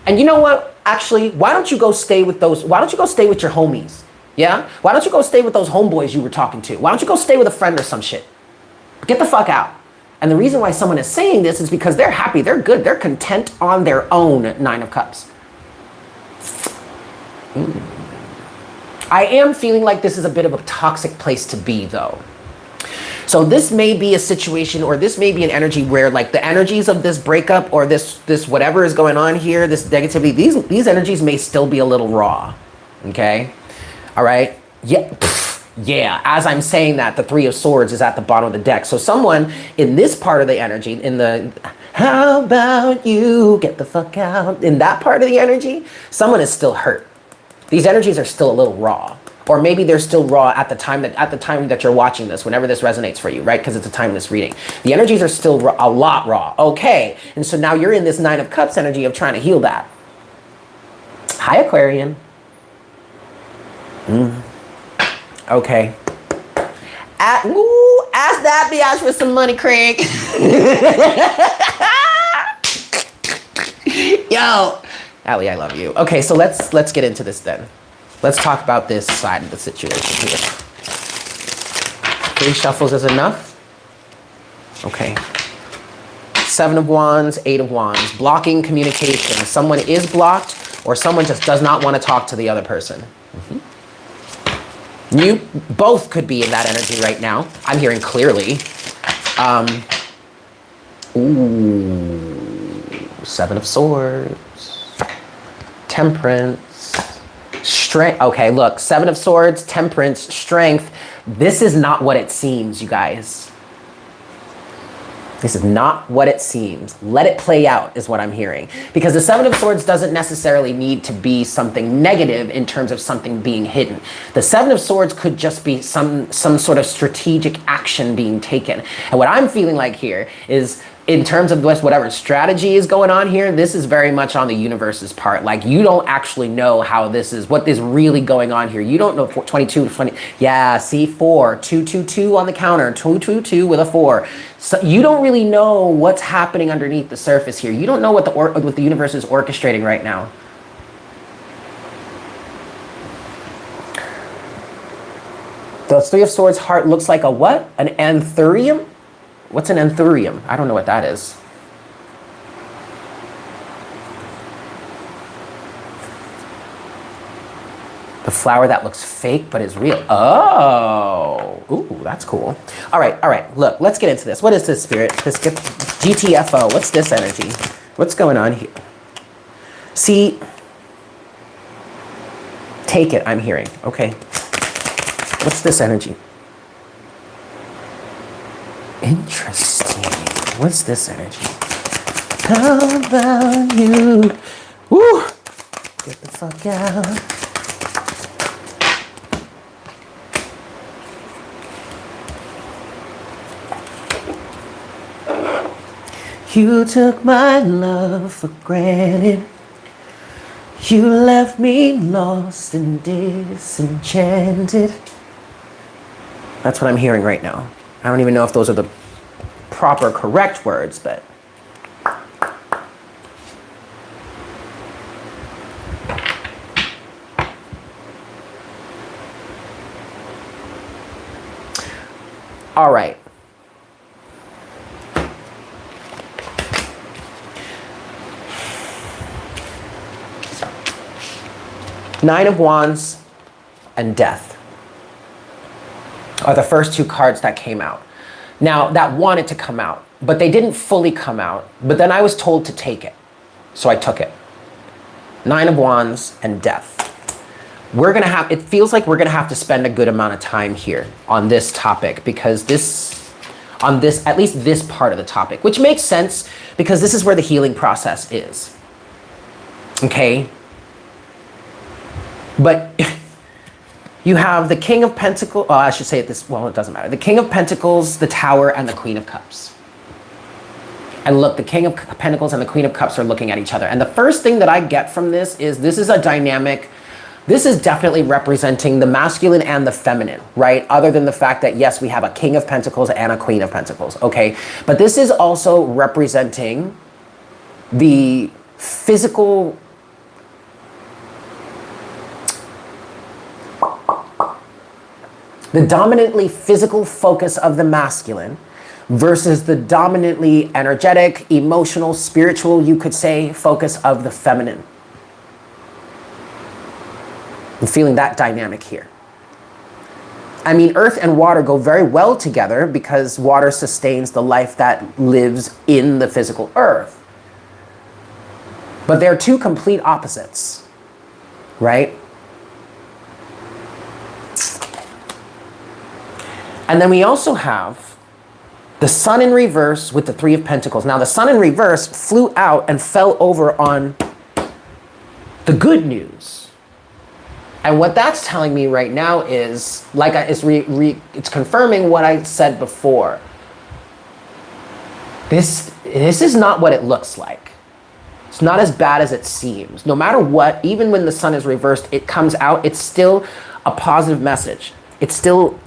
And you know what? Actually, why don't you go stay with your homies? Yeah? Why don't you go stay with those homeboys you were talking to? Why don't you go stay with a friend or some shit? Get the fuck out. And the reason why someone is saying this is because they're happy, they're good, they're content on their own Nine of Cups. I am feeling like this is a bit of a toxic place to be, though. So this may be a situation, or this may be an energy where like the energies of this breakup or this whatever is going on here, this negativity, these energies may still be a little raw. Okay? All right? Yeah. Yeah, as I'm saying that, the Three of Swords is at the bottom of the deck. So someone in this part of the energy, in the, how about you get the fuck out, in that part of the energy, someone is still hurt. These energies are still a little raw, Or maybe they're still raw at the time that you're watching this, whenever this resonates for you, right? Because it's a timeless reading. The energies are still raw, a lot raw. Okay. And so now you're in this Nine of Cups energy of trying to heal that. Hi, Aquarian. Okay. Ask that biatch for some money, Craig. Yo. Allie, I love you. Okay, so let's get into this then. Let's talk about this side of the situation here. 3 shuffles is enough? Okay. 7 of Wands, 8 of Wands. Blocking communication. Someone is blocked, or someone just does not want to talk to the other person. You both could be in that energy right now. I'm hearing clearly. Ooh, 7 of Swords. Temperance. Strength. Okay, look, 7 of Swords, Temperance, Strength. This is not what it seems, you guys. This is not what it seems. Let it play out is what I'm hearing. Because the 7 of Swords doesn't necessarily need to be something negative in terms of something being hidden. The 7 of Swords could just be some sort of strategic action being taken. And what I'm feeling like here is, in terms of whatever strategy is going on here, this is very much on the universe's part. Like, you don't actually know how this is, what is really going on here. You don't know 22, 20, yeah, see, 4, 2, 2, 2 on the counter, 2, 2, 2 with a 4. So you don't really know what's happening underneath the surface here. You don't know what the universe is orchestrating right now. The 3 of Swords heart looks like a what? An anthurium? What's an anthurium? I don't know what that is. The flower that looks fake but is real. Oh, ooh, that's cool. All right. Look, let's get into this. What is this, Spirit? This GTFO. What's this energy? What's going on here? See, take it, I'm hearing. Okay. What's this energy? Interesting. What's this energy? How about you? Woo! Get the fuck out. You took my love for granted. You left me lost and disenchanted. That's what I'm hearing right now. I don't even know if those are the proper, correct words, but. All right. Nine of Wands and Death are the first 2 cards that came out. Now, that wanted to come out, but they didn't fully come out. But then I was told to take it, so I took it. 9 of Wands and Death. It feels like we're gonna have to spend a good amount of time here on this topic, because at least this part of the topic, which makes sense because this is where the healing process is. Okay? But you have the King of Pentacles, I should say it this, well, it doesn't matter. The King of Pentacles, the Tower, and the Queen of Cups. And look, the King of Pentacles and the Queen of Cups are looking at each other. And the first thing that I get from this is a dynamic, this is definitely representing the masculine and the feminine, right? Other than the fact that, yes, we have a King of Pentacles and a Queen of Pentacles, okay? But this is also representing the physical, the dominantly physical focus of the masculine versus the dominantly energetic, emotional, spiritual, you could say, focus of the feminine. I'm feeling that dynamic here. I mean, earth and water go very well together because water sustains the life that lives in the physical earth. But they're 2 complete opposites, right? And then we also have the Sun in reverse with the 3 of Pentacles. Now, the Sun in reverse flew out and fell over on the good news. And what that's telling me right now is, like, it's confirming what I said before. This is not what it looks like. It's not as bad as it seems. No matter what, even when the sun is reversed, it comes out, it's still a positive message. It's still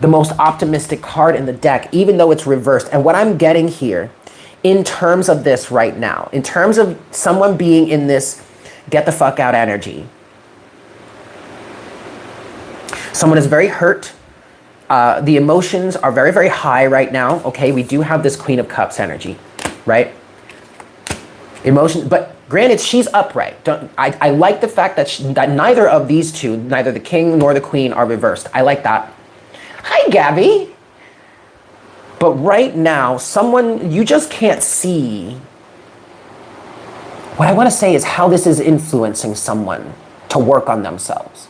the most optimistic card in the deck, even though it's reversed. And what I'm getting here, in terms of this right now, in terms of someone being in this get the fuck out energy, someone is very hurt. The emotions are very, very high right now. Okay, we do have this Queen of Cups energy, right? Emotions, but granted, she's upright. I like the fact that, that neither of these two, neither the king nor the queen, are reversed. I like that. Hi, Gabby. But right now, someone, you just can't see. What I want to say is how this is influencing someone to work on themselves.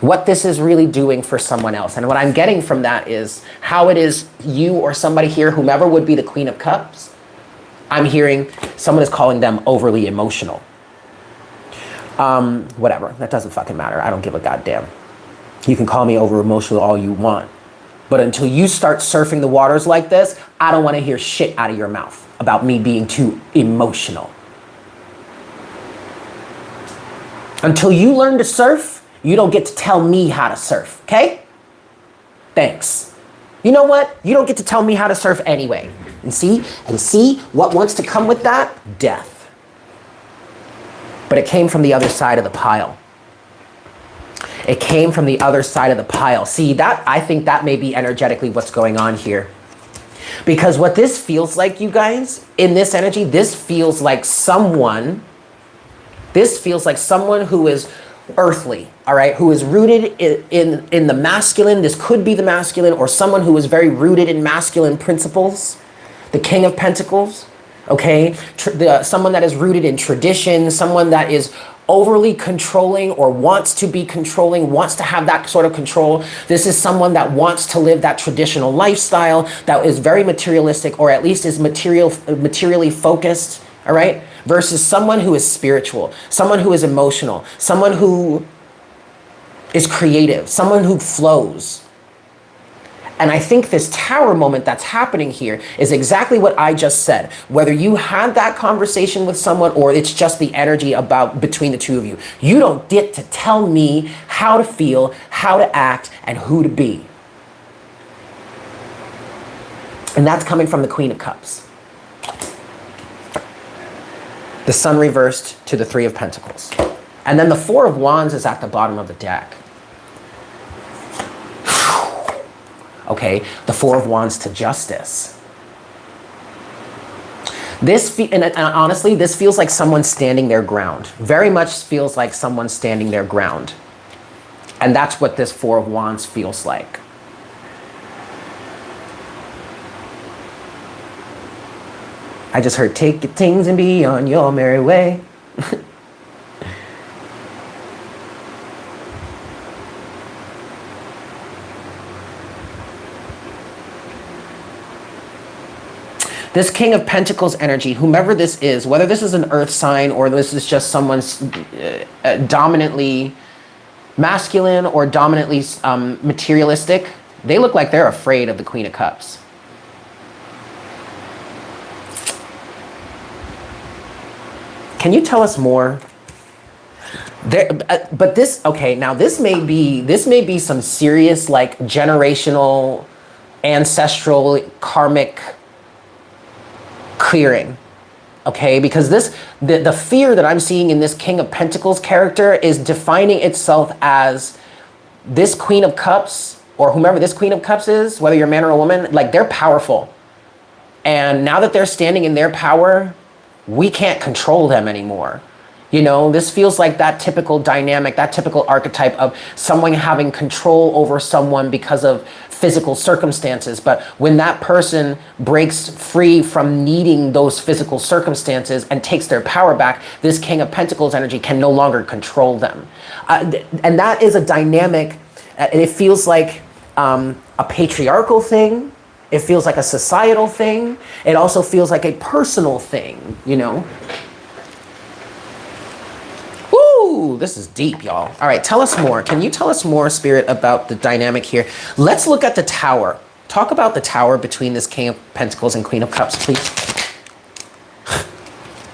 What this is really doing for someone else. And what I'm getting from that is how it is you or somebody here, whomever would be the Queen of Cups, I'm hearing someone is calling them overly emotional. Whatever, that doesn't fucking matter. I don't give a goddamn. You can call me over emotional all you want. But until you start surfing the waters like this, I don't want to hear shit out of your mouth about me being too emotional. Until you learn to surf, you don't get to tell me how to surf, okay? Thanks. You know what? You don't get to tell me how to surf anyway. And see what wants to come with that? Death. But it came from the other side of the pile. It came from the other side of the pile. See, that, I think that may be energetically what's going on here. Because what this feels like, you guys, in this energy, this feels like someone who is earthly, all right, who is rooted in the masculine. This could be the masculine, or someone who is very rooted in masculine principles. The King of Pentacles, okay? Someone that is rooted in tradition, someone that is overly controlling or wants to be controlling, wants to have that sort of control. This is someone that wants to live that traditional lifestyle, that is very materialistic, or at least is materially focused, all right? Versus someone who is spiritual, someone who is emotional, someone who is creative, someone who flows. And I think this tower moment that's happening here is exactly what I just said. Whether you had that conversation with someone or it's just the energy between the two of you, you don't get to tell me how to feel, how to act, and who to be. And that's coming from the Queen of Cups. The Sun reversed to the Three of Pentacles. And then the Four of Wands is at the bottom of the deck. Okay, the Four of Wands to Justice. And honestly, this feels like someone standing their ground. Very much feels like someone standing their ground. And that's what this Four of Wands feels like. I just heard, take your things and be on your merry way. This King of Pentacles energy, whomever this is, whether this is an earth sign or this is just someone's dominantly masculine or dominantly materialistic, they look like they're afraid of the Queen of Cups. Can you tell us more? But this, okay, now this may be some serious, like, generational, ancestral, karmic clearing, okay? Because the fear that I'm seeing in this King of Pentacles character is defining itself as this Queen of Cups, or whomever this Queen of Cups is, whether you're a man or a woman, like, they're powerful. And now that they're standing in their power, we can't control them anymore. You know, this feels like that typical dynamic, that typical archetype of someone having control over someone because of physical circumstances. But when that person breaks free from needing those physical circumstances and takes their power back, this King of Pentacles energy can no longer control them. And that is a dynamic, it feels like a patriarchal thing. It feels like a societal thing. It also feels like a personal thing, you know? Woo! Ooh, this is deep, y'all. All right, tell us more. Can you tell us more, Spirit, about the dynamic here? Let's look at the Tower. Talk about the Tower between this King of Pentacles and Queen of Cups, please.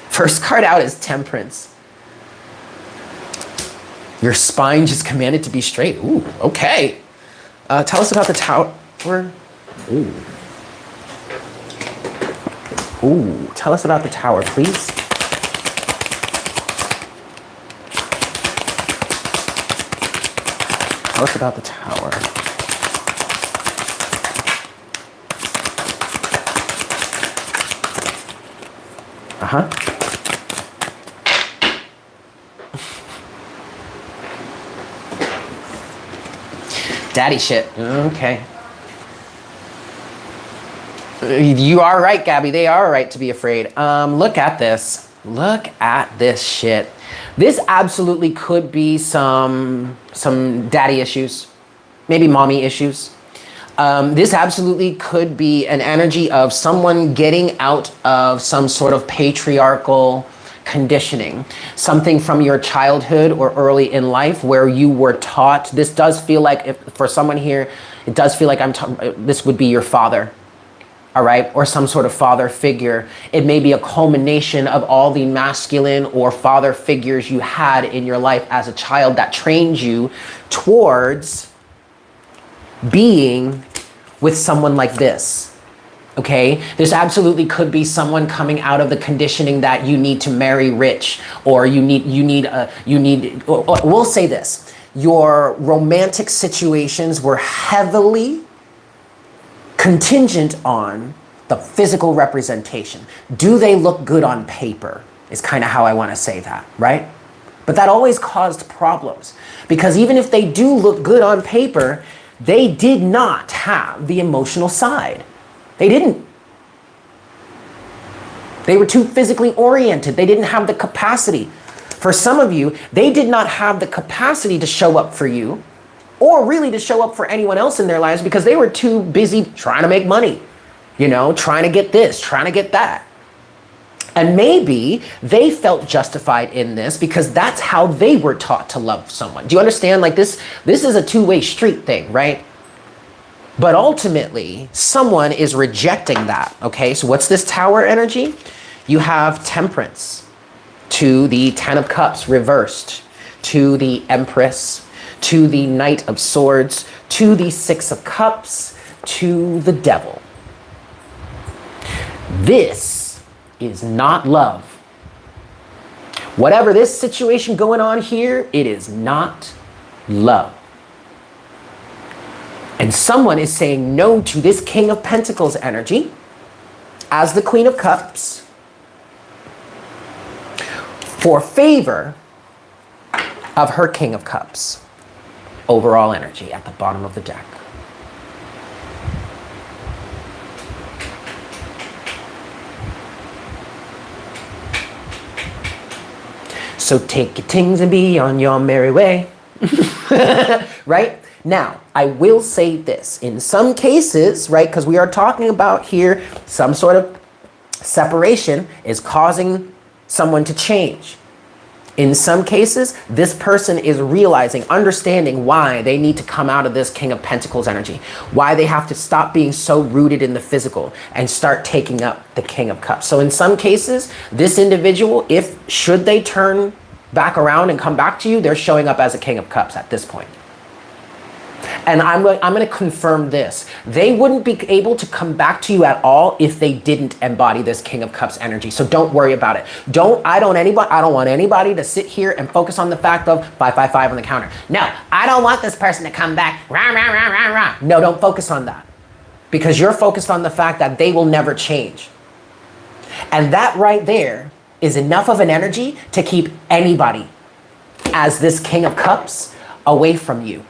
First card out is Temperance. Your spine just commanded to be straight. Ooh, okay. Tell us about the Tower. Ooh. Ooh, tell us about the Tower, please. Tell us about the Tower. Uh-huh. Daddy shit. Okay. You are right, Gabby. They are right to be afraid. Look at this. Look at this shit. This absolutely could be some daddy issues, maybe mommy issues. This absolutely could be an energy of someone getting out of some sort of patriarchal conditioning, something from your childhood or early in life where you were taught. This does feel like, if for someone here, it does feel like this would be your father. All right, or some sort of father figure. It may be a culmination of all the masculine or father figures you had in your life as a child that trained you towards being with someone like this. Okay, this absolutely could be someone coming out of the conditioning that you need to marry rich, or we'll say this, your romantic situations were heavily contingent on the physical representation. Do they look good on paper is kind of how I want to say that, right? But that always caused problems, because even if they do look good on paper, they did not have the emotional side. They didn't. They were too physically oriented. They didn't have the capacity. For some of you, they did not have the capacity to show up for you, or really to show up for anyone else in their lives, because they were too busy trying to make money, you know, trying to get this, trying to get that. And maybe they felt justified in this because that's how they were taught to love someone. Do you understand? Like this is a two-way street thing, right? But ultimately, someone is rejecting that, okay? So what's this Tower energy? You have Temperance to the Ten of Cups reversed, to the Empress, to the Knight of Swords, to the Six of Cups, to the Devil. This is not love. Whatever this situation going on here, it is not love. And someone is saying no to this King of Pentacles energy as the Queen of Cups for favor of her King of Cups. Overall energy at the bottom of the deck. So take your things and be on your merry way. Right? Now, I will say this. In some cases, right, because we are talking about here, some sort of separation is causing someone to change. In some cases, this person is realizing, understanding why they need to come out of this King of Pentacles energy, why they have to stop being so rooted in the physical and start taking up the King of Cups. So in some cases, this individual, should they turn back around and come back to you, they're showing up as a King of Cups at this point. And I'm going to confirm this. They wouldn't be able to come back to you at all if they didn't embody this King of Cups energy. So don't worry about it. I don't want anybody to sit here and focus on the fact of 555 on the counter. No, I don't want this person to come back. Rah, rah, rah, rah, rah. No, don't focus on that. Because you're focused on the fact that they will never change. And that right there is enough of an energy to keep anybody as this King of Cups away from you.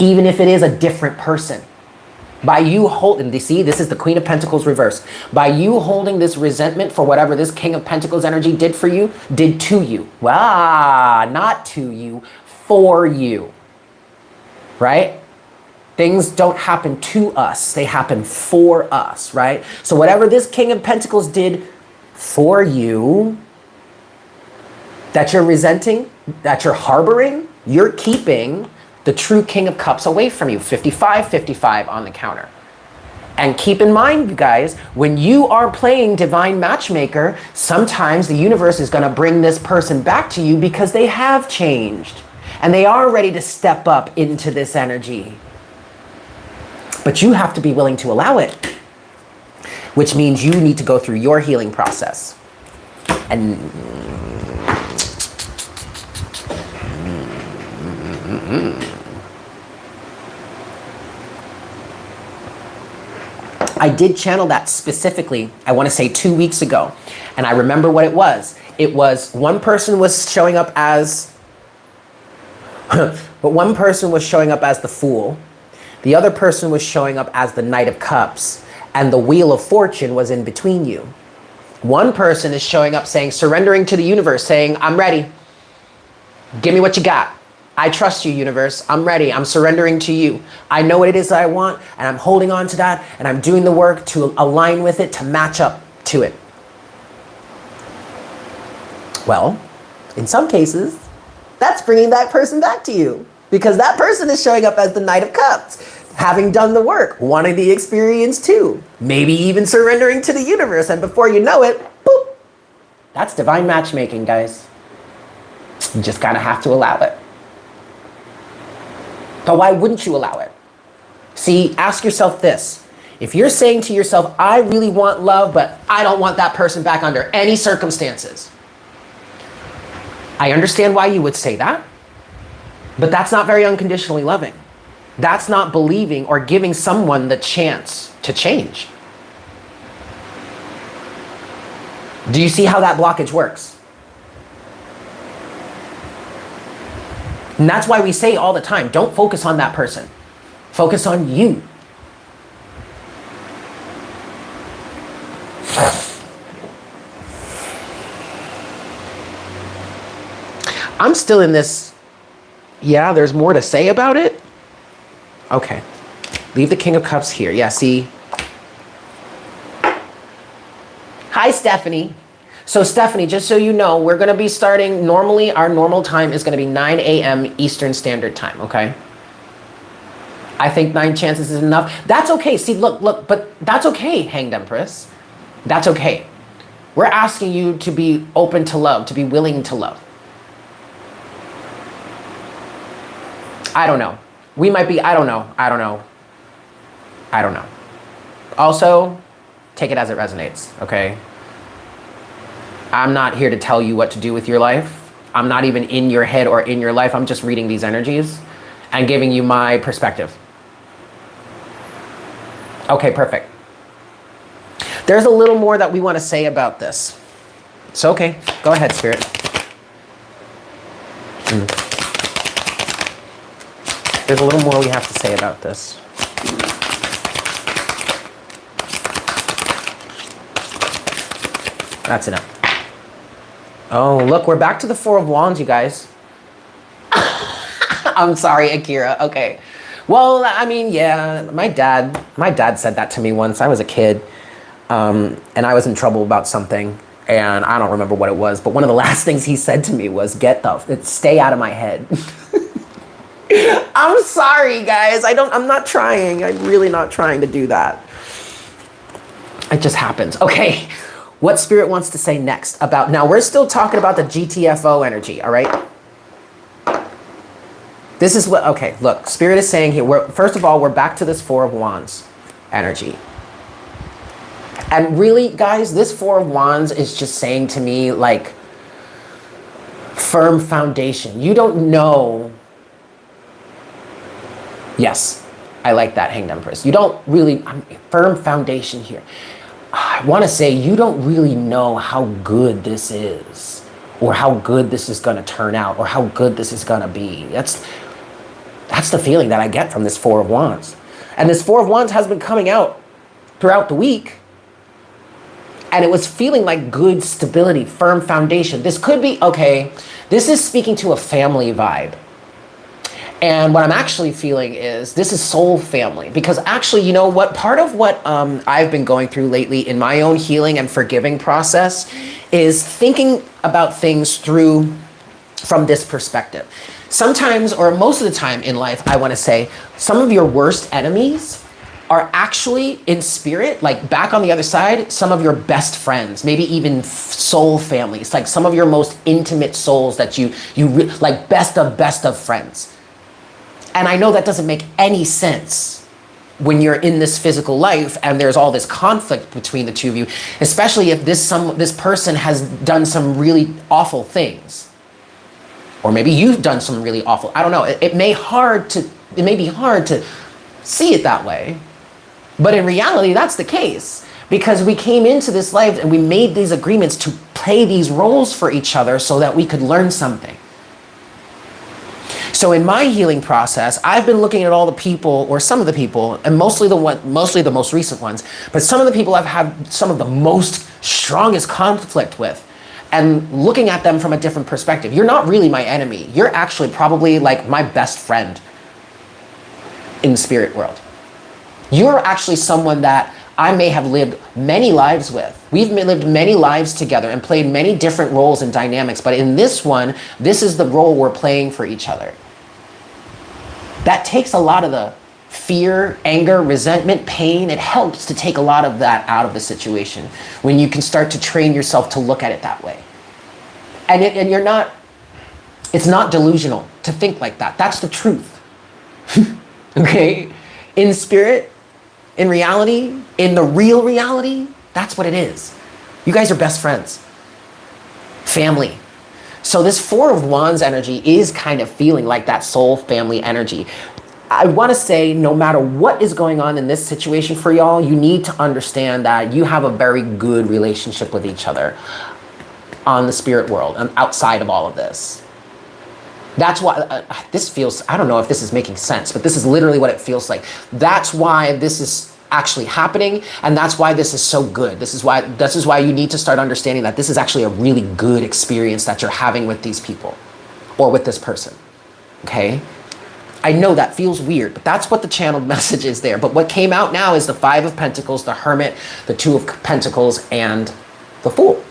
Even if it is a different person. By you holding, this is the Queen of Pentacles reversed. By you holding this resentment for whatever this King of Pentacles energy did to you. Not to you, for you. Right? Things don't happen to us, they happen for us, right? So whatever this King of Pentacles did for you, that you're resenting, that you're harboring, you're keeping the true King of Cups away from you. 55-55 on the counter. And keep in mind, you guys, when you are playing Divine Matchmaker, sometimes the universe is going to bring this person back to you because they have changed. And they are ready to step up into this energy. But you have to be willing to allow it. Which means you need to go through your healing process. And I did channel that specifically, I want to say 2 weeks ago. And I remember what it was. It was one person was showing up as, but one person was showing up as the Fool. The other person was showing up as the Knight of Cups. And the Wheel of Fortune was in between you. One person is showing up saying, surrendering to the universe, saying, I'm ready. Give me what you got. I trust you, universe. I'm ready. I'm surrendering to you. I know what it is that I want, and I'm holding on to that, and I'm doing the work to align with it, to match up to it. Well, in some cases, that's bringing that person back to you, because that person is showing up as the Knight of Cups, having done the work, wanting the experience too, maybe even surrendering to the universe, and before you know it, boop. That's divine matchmaking, guys. You just kind of have to allow it. But why wouldn't you allow it? See, ask yourself this. If you're saying to yourself, I really want love, but I don't want that person back under any circumstances. I understand why you would say that, but that's not very unconditionally loving. That's not believing or giving someone the chance to change. Do you see how that blockage works? And that's why we say all the time, don't focus on that person. Focus on you. I'm still in this, yeah, there's more to say about it. Okay. Leave the King of Cups here. Yeah, see? Hi, Stephanie. So Stephanie, just so you know, we're going to be starting, normally our normal time is going to be 9 a.m. Eastern Standard Time, okay? I think 9 chances is enough. That's okay. See, look, but that's okay, Hanged Empress. That's okay. We're asking you to be open to love, to be willing to love. I don't know. We might be, I don't know. Also, take it as it resonates, okay? I'm not here to tell you what to do with your life. I'm not even in your head or in your life. I'm just reading these energies and giving you my perspective. Okay, perfect. There's a little more that we want to say about this. So, okay, go ahead, Spirit. There's a little more we have to say about this. That's enough. Oh, look, we're back to the Four of Wands, you guys. I'm sorry, Akira. Okay. Well, I mean, yeah, my dad said that to me once. I was a kid, and I was in trouble about something, and I don't remember what it was, but one of the last things he said to me was, stay out of my head. I'm sorry, guys. I'm not trying. I'm really not trying to do that. It just happens. Okay. What Spirit wants to say next about, now we're still talking about the GTFO energy, all right? This is what, okay, look, Spirit is saying here, first of all, we're back to this Four of Wands energy. And really, guys, this Four of Wands is just saying to me, like, firm foundation. You don't know. Yes, I like that, Hanged Empress. You don't really, firm foundation here. I want to say you don't really know how good this is, or how good this is going to turn out, or how good this is going to be. That's the feeling that I get from this Four of Wands. And this Four of Wands has been coming out throughout the week. And it was feeling like good stability, firm foundation. This could be, okay, this is speaking to a family vibe. And what I'm actually feeling is this is soul family, because actually, you know what, part of what I've been going through lately in my own healing and forgiving process is thinking about things from this perspective. Sometimes, or most of the time in life, I want to say some of your worst enemies are actually in spirit, like back on the other side, some of your best friends, maybe even soul families, like some of your most intimate souls that you like best of friends. And I know that doesn't make any sense when you're in this physical life and there's all this conflict between the two of you, especially if this person has done some really awful things. Or maybe you've done some really awful, I don't know. It may be hard to see it that way. But in reality, that's the case, because we came into this life and we made these agreements to play these roles for each other so that we could learn something. So in my healing process, I've been looking at all the people, or some of the people, and mostly the most recent ones, but some of the people I've had some of the most strongest conflict with, and looking at them from a different perspective. You're not really my enemy. You're actually probably like my best friend in the spirit world. You're actually someone that I may have lived many lives with. We've lived many lives together and played many different roles and dynamics, but in this one, this is the role we're playing for each other. That takes a lot of the fear, anger, resentment, pain. It helps to take a lot of that out of the situation when you can start to train yourself to look at it that way. And you're not, it's not delusional to think like that. That's the truth. Okay? In spirit, in reality, in the real reality, that's what it is. You guys are best friends. Family. So this Four of Wands energy is kind of feeling like that soul family energy. I want to say no matter what is going on in this situation for y'all, you need to understand that you have a very good relationship with each other on the spirit world and outside of all of this. That's why this feels, I don't know if this is making sense, but this is literally what it feels like. That's why this is actually happening, and that's why this is so good. This is why you need to start understanding that this is actually a really good experience that you're having with these people or with this person. Okay? I know that feels weird, but that's what the channeled message is there. But what came out now is the Five of Pentacles, the Hermit, the Two of Pentacles, and the Fool.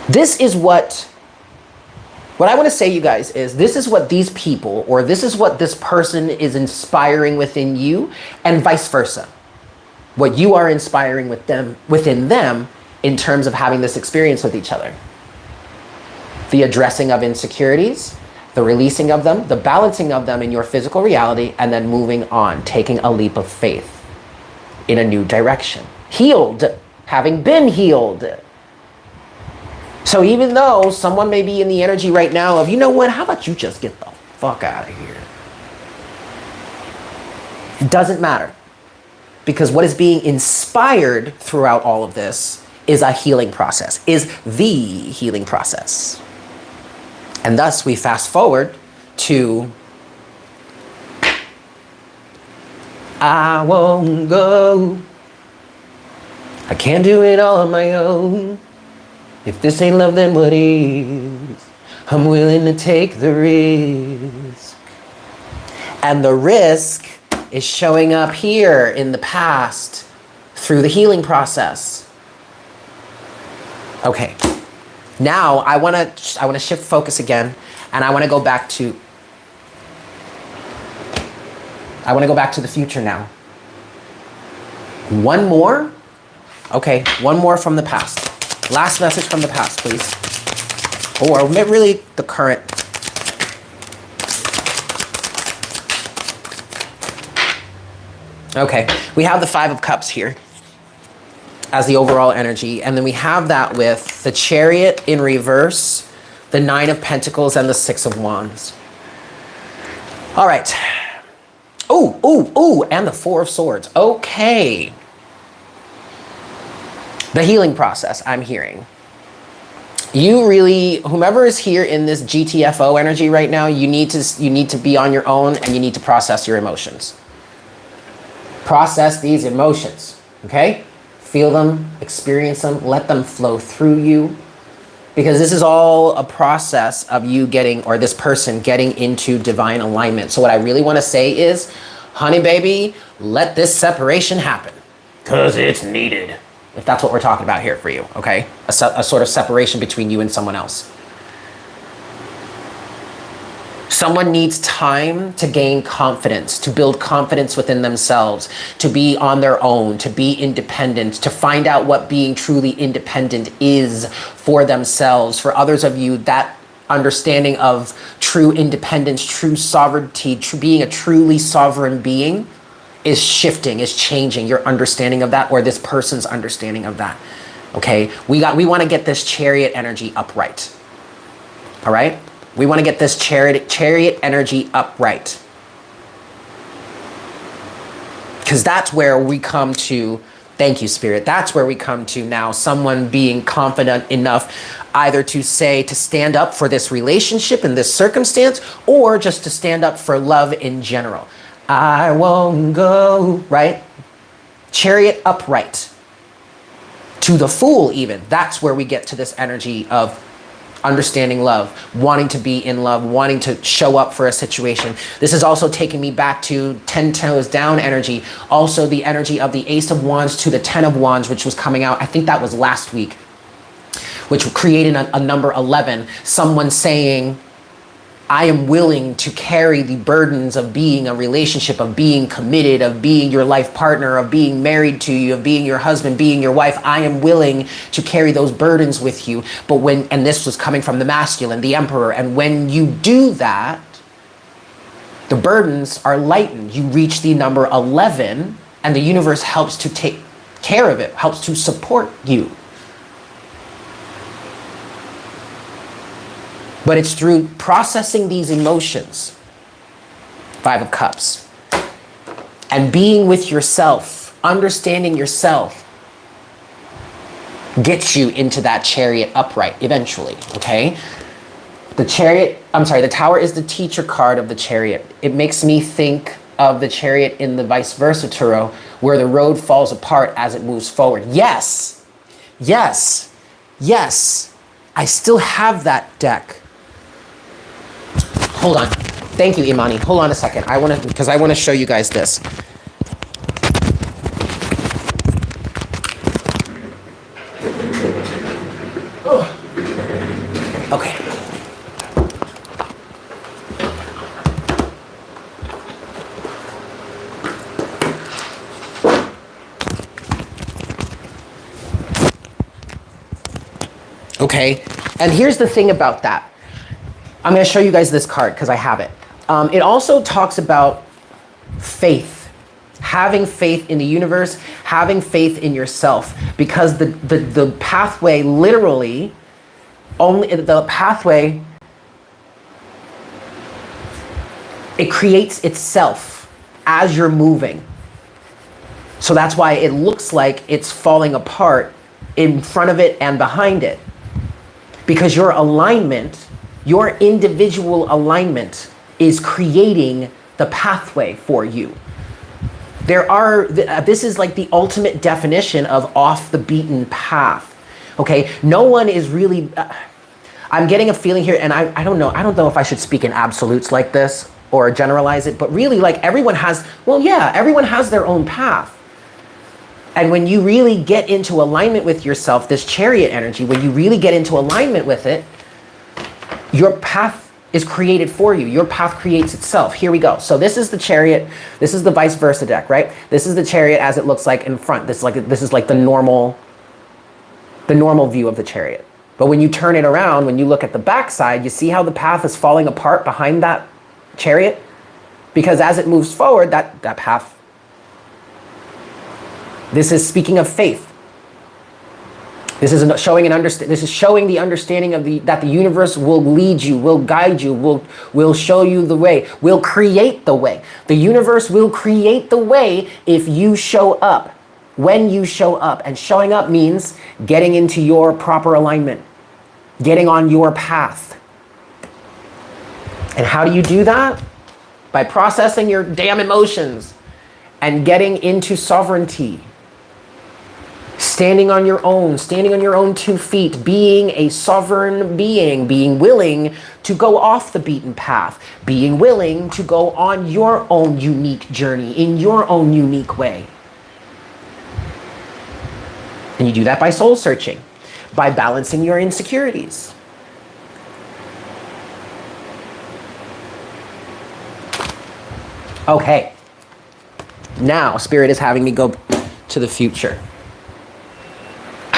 This is what I want to say, you guys, is this is what these people, or this is what this person is inspiring within you, and vice versa. What you are inspiring within them in terms of having this experience with each other. The addressing of insecurities, the releasing of them, the balancing of them in your physical reality, and then moving on, taking a leap of faith in a new direction. Healed, having been healed. So even though someone may be in the energy right now of, you know what, how about you just get the fuck out of here? It doesn't matter. Because what is being inspired throughout all of this is a healing process, is the healing process. And thus we fast forward to, I won't go. I can't do it all on my own. If this ain't love, then what is? I'm willing to take the risk. And the risk is showing up here in the past through the healing process. Okay. Now I want to shift focus again, and I want to go back to the future now. One more? Okay, one more from the past. Last message from the past, please. Or really the current. Okay, we have the Five of Cups here as the overall energy. And then we have that with the Chariot in reverse, the Nine of Pentacles, and the Six of Wands. All right. Ooh, and the Four of Swords. Okay. The healing process, I'm hearing. You really, whomever is here in this GTFO energy right now, you need to be on your own, and you need to process your emotions. Process these emotions, okay? Feel them, experience them, let them flow through you. Because this is all a process of you getting, or this person getting into divine alignment. So what I really want to say is, honey baby, let this separation happen. Because it's needed. If that's what we're talking about here for you, okay? A sort of separation between you and someone else. Someone needs time to gain confidence, to build confidence within themselves, to be on their own, to be independent, to find out what being truly independent is for themselves. For others of you, that understanding of true independence, true sovereignty, being a truly sovereign being is shifting, is changing your understanding of that, or this person's understanding of that. Okay? We want to get this chariot energy upright. All right? We want to get this chariot energy upright. Because that's where we come to, thank you, Spirit, that's where we come to now, someone being confident enough either to say, to stand up for this relationship in this circumstance, or just to stand up for love in general. I won't go, right? Chariot upright. To the Fool even, that's where we get to this energy of understanding love, wanting to be in love, wanting to show up for a situation. This is also taking me back to 10 toes down energy. Also the energy of the Ace of Wands to the 10 of Wands, which was coming out, I think that was last week, which created a number 11. Someone saying, I am willing to carry the burdens of being a relationship, of being committed, of being your life partner, of being married to you, of being your husband, being your wife. I am willing to carry those burdens with you. But when, and this was coming from the masculine, the emperor, and when you do that, the burdens are lightened. You reach the number 11, and the universe helps to take care of it, helps to support you. But it's through processing these emotions, 5 of Cups, and being with yourself, understanding yourself, gets you into that chariot upright eventually, okay? The Tower is the teacher card of the chariot. It makes me think of the chariot in the vice versa tarot, where the road falls apart as it moves forward. Yes, yes, yes. I still have that deck. Hold on. Thank you, Imani. Hold on a second. Because I want to show you guys this. Okay. Okay. And here's the thing about that. I'm going to show you guys this card because I have it. It also talks about faith, having faith in the universe, having faith in yourself, because the pathway literally, the pathway, it creates itself as you're moving. So that's why it looks like it's falling apart in front of it and behind it, because your alignment, your individual alignment is creating the pathway for you. This is like the ultimate definition of off the beaten path. Okay, no one is really, I'm getting a feeling here, and I don't know if I should speak in absolutes like this or generalize it, but really like everyone has their own path. And when you really get into alignment with yourself, this chariot energy, when you really get into alignment with it, your path is created for you. Your path creates itself. Here we go. So this is the chariot. This is the vice versa deck, right? This is the chariot as it looks like in front. This is like the normal view of the chariot. But when you turn it around, when you look at the back side, you see how the path is falling apart behind that chariot? Because as it moves forward, that path. This is speaking of faith. This is showing the understanding of that the universe will lead you, will guide you, will show you the way, will create the way. The universe will create the way if you show up, when you show up. And showing up means getting into your proper alignment, getting on your path. And how do you do that? By processing your damn emotions and getting into sovereignty. Standing on your own 2 feet, being a sovereign being, being willing to go off the beaten path, being willing to go on your own unique journey in your own unique way. And you do that by soul searching, by balancing your insecurities. Okay. Now, Spirit is having me go to the future.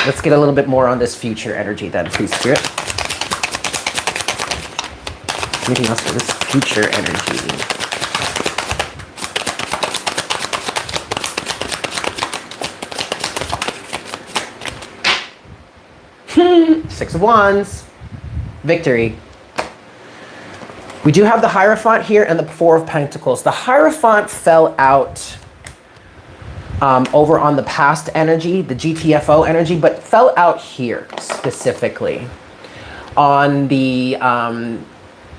Let's get a little bit more on this future energy then, please, Spirit. Anything else for this future energy? Six of Wands. Victory. We do have the Hierophant here and the Four of Pentacles. The Hierophant fell out over on the past energy, the GTFO energy, but fell out here specifically. On the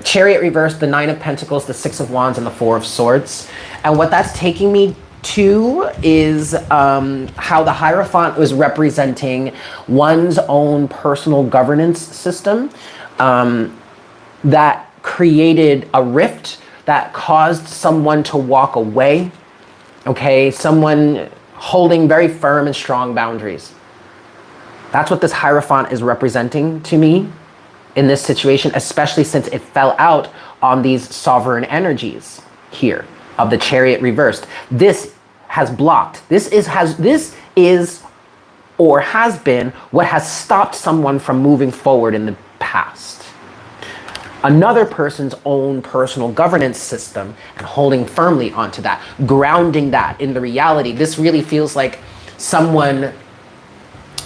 Chariot reversed, the Nine of Pentacles, the Six of Wands, and the Four of Swords. And what that's taking me to is how the Hierophant was representing one's own personal governance system that created a rift that caused someone to walk away. Okay, someone holding very firm and strong boundaries. That's what this Hierophant is representing to me in this situation, especially since it fell out on these sovereign energies here of the Chariot reversed. This has blocked. This is or has been what has stopped someone from moving forward in the past. Another person's own personal governance system and holding firmly onto that, grounding that in the reality. This really feels like someone,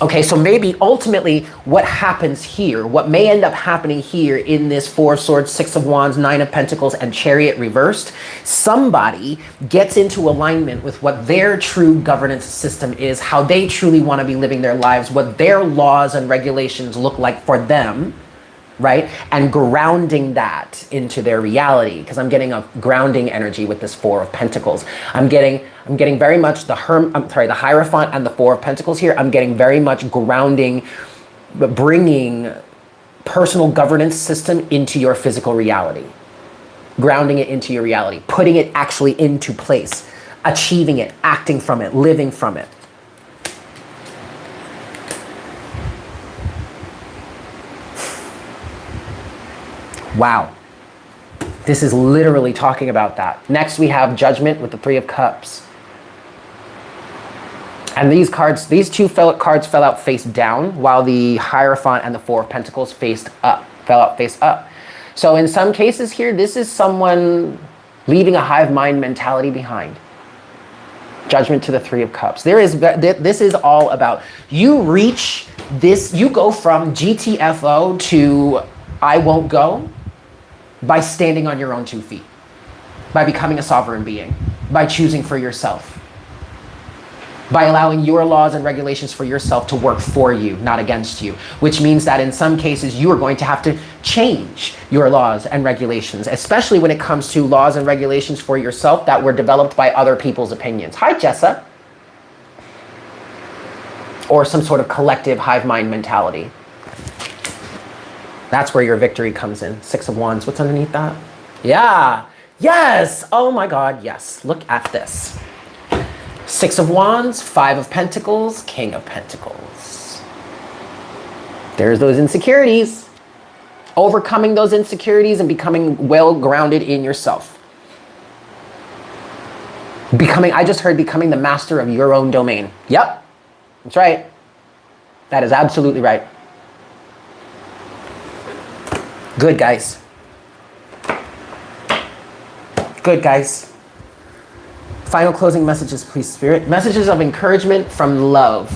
okay, so maybe ultimately what happens here, what may end up happening here in this Four of Swords, Six of Wands, Nine of Pentacles, and Chariot reversed, somebody gets into alignment with what their true governance system is, how they truly want to be living their lives, what their laws and regulations look like for them, right? And grounding that into their reality, because I'm getting a grounding energy with this Four of Pentacles. I'm getting very much the Hierophant and the Four of Pentacles here. I'm getting very much grounding, bringing personal governance system into your physical reality, grounding it into your reality, putting it actually into place, achieving it, acting from it, living from it. Wow. This is literally talking about that. Next, we have Judgment with the Three of Cups. And these two cards fell out face down, while the Hierophant and the Four of Pentacles fell out face up. So in some cases here, this is someone leaving a hive mind mentality behind. Judgment to the Three of Cups. This is all about, you reach this, you go from GTFO to I won't go, by standing on your own 2 feet, by becoming a sovereign being, by choosing for yourself, by allowing your laws and regulations for yourself to work for you, not against you, which means that in some cases you are going to have to change your laws and regulations, especially when it comes to laws and regulations for yourself that were developed by other people's opinions. Hi, Jessa. Or some sort of collective hive mind mentality. That's where your victory comes in. Six of Wands. What's underneath that? Yeah. Yes. Oh my God. Yes. Look at this. Six of Wands, Five of Pentacles, King of Pentacles. There's those insecurities. Overcoming those insecurities and becoming well grounded in yourself. I just heard becoming the master of your own domain. Yep. That's right. That is absolutely right. Good, guys. Good, guys. Final closing messages, please, Spirit. Messages of encouragement from love.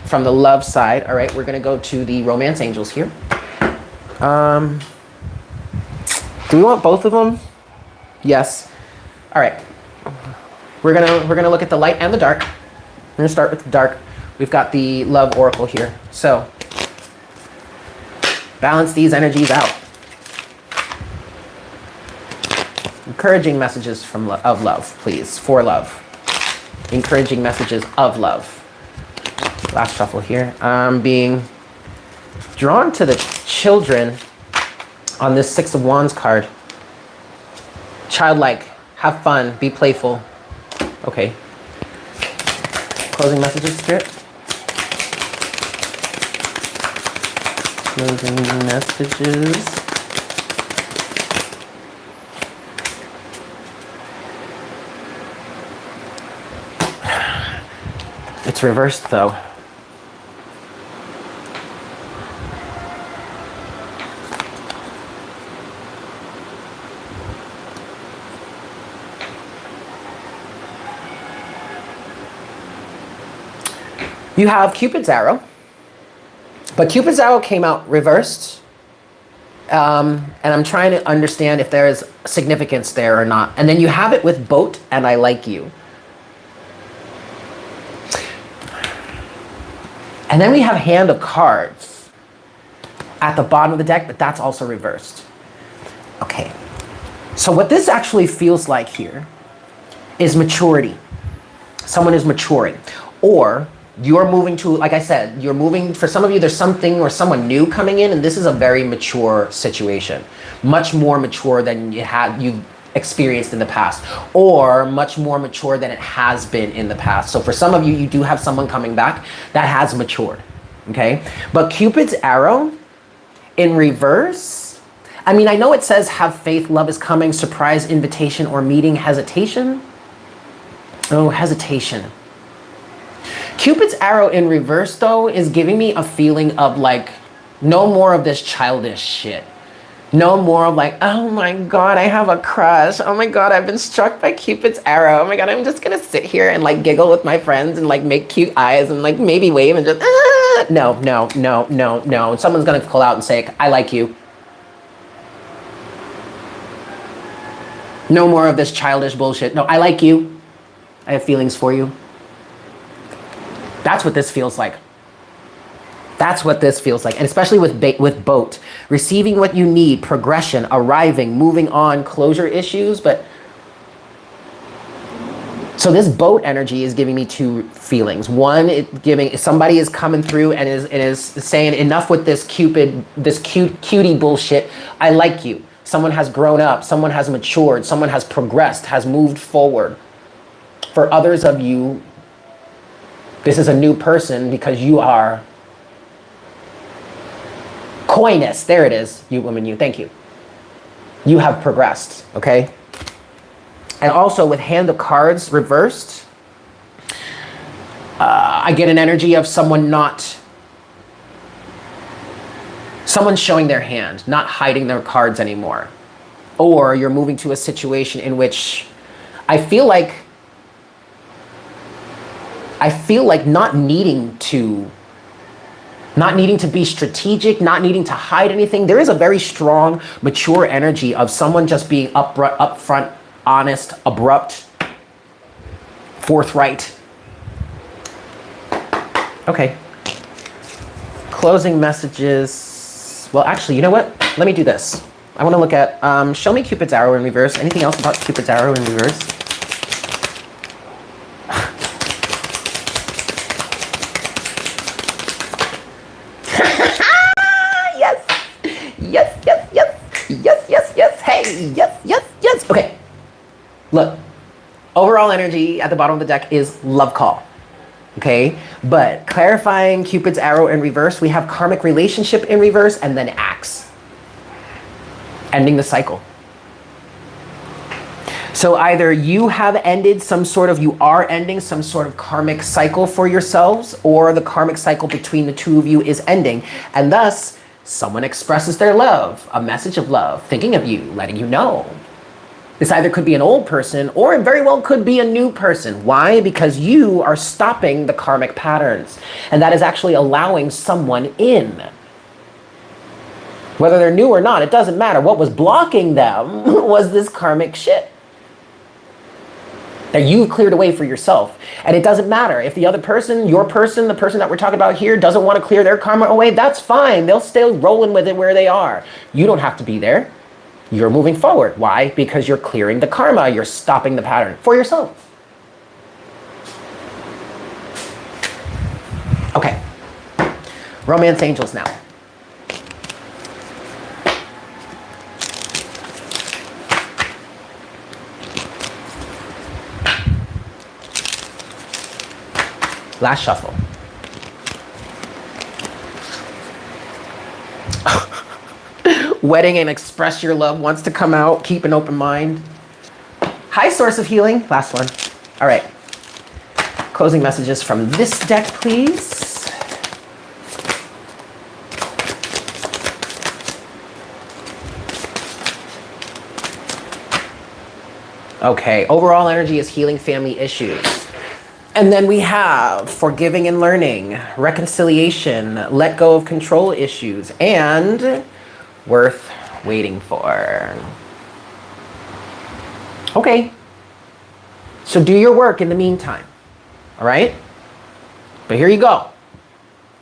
From the love side. All right, we're going to go to the romance angels here. Do we want both of them? Yes. All right. We're gonna look at the light and the dark. We're going to start with the dark. We've got the love oracle here. So, balance these energies out. Encouraging messages of love, please, for love. Encouraging messages of love. Last shuffle here. I'm being drawn to the children on this Six of Wands card. Childlike, have fun, be playful. Okay. Closing messages, Spirit. Closing messages. It's reversed though. You have Cupid's arrow, but Cupid's arrow came out reversed. And I'm trying to understand if there is significance there or not. And then you have it with boat and I like you. And then we have hand of cards at the bottom of the deck, but that's also reversed. Okay. So what this actually feels like here is maturity. Someone is maturing. Or you're moving to, like I said, you're moving, for some of you, there's something or someone new coming in, and this is a very mature situation. Much more mature than you've experienced in the past, or much more mature than it has been in the past. So for some of you, you do have someone coming back that has matured, okay? But Cupid's arrow in reverse, I mean, I know it says have faith, love is coming, surprise, invitation, or meeting, hesitation. Oh, hesitation. Cupid's arrow in reverse, though, is giving me a feeling of like, no more of this childish shit. No more of like, oh my God, I have a crush. Oh my God, I've been struck by Cupid's arrow. Oh my God, I'm just gonna sit here and like giggle with my friends and like make cute eyes and like maybe wave and just, ah. No. And someone's gonna call out and say, I like you. No more of this childish bullshit. No, I like you. I have feelings for you. That's what this feels like. That's what this feels like. And especially with boat, receiving what you need, progression, arriving, moving on, closure issues. But so this boat energy is giving me two feelings. One, somebody is coming through and is saying enough with this cutie bullshit. I like you. Someone has grown up, someone has matured, someone has progressed, has moved forward. For others of you, this is a new person because you are coyness. There it is, you woman, you. Thank you. You have progressed, okay? And also with hand of cards reversed, I get an energy of someone showing their hand, not hiding their cards anymore. Or you're moving to a situation in which I feel like not needing to be strategic, not needing to hide anything. There is a very strong, mature energy of someone just being upfront, honest, abrupt, forthright. Okay. Closing messages. Well, actually, you know what? Let me do this. I want to look at, show me Cupid's arrow in reverse. Anything else about Cupid's arrow in reverse? Yes. Hey, yes. Okay. Look, overall energy at the bottom of the deck is love call. Okay. But clarifying Cupid's arrow in reverse, we have karmic relationship in reverse and then axe. Ending the cycle. So either you have ended you are ending some sort of karmic cycle for yourselves, or the karmic cycle between the two of you is ending. And thus, someone expresses their love, a message of love, thinking of you, letting you know. This either could be an old person or it very well could be a new person. Why? Because you are stopping the karmic patterns. And that is actually allowing someone in. Whether they're new or not, it doesn't matter. What was blocking them was this karmic shit that you've cleared away for yourself. And it doesn't matter if the other person, the person that we're talking about here, doesn't want to clear their karma away, that's fine. They'll stay rolling with it where they are. You don't have to be there. You're moving forward. Why? Because you're clearing the karma. You're stopping the pattern for yourself. Okay. Romance angels now. Last shuffle. Wedding and express your love wants to come out. Keep an open mind. High source of healing. Last one. All right. Closing messages from this deck, please. Okay. Overall energy is healing family issues. And then we have forgiving and learning, reconciliation, let go of control issues, and worth waiting for. Okay. So do your work in the meantime. All right? But here you go.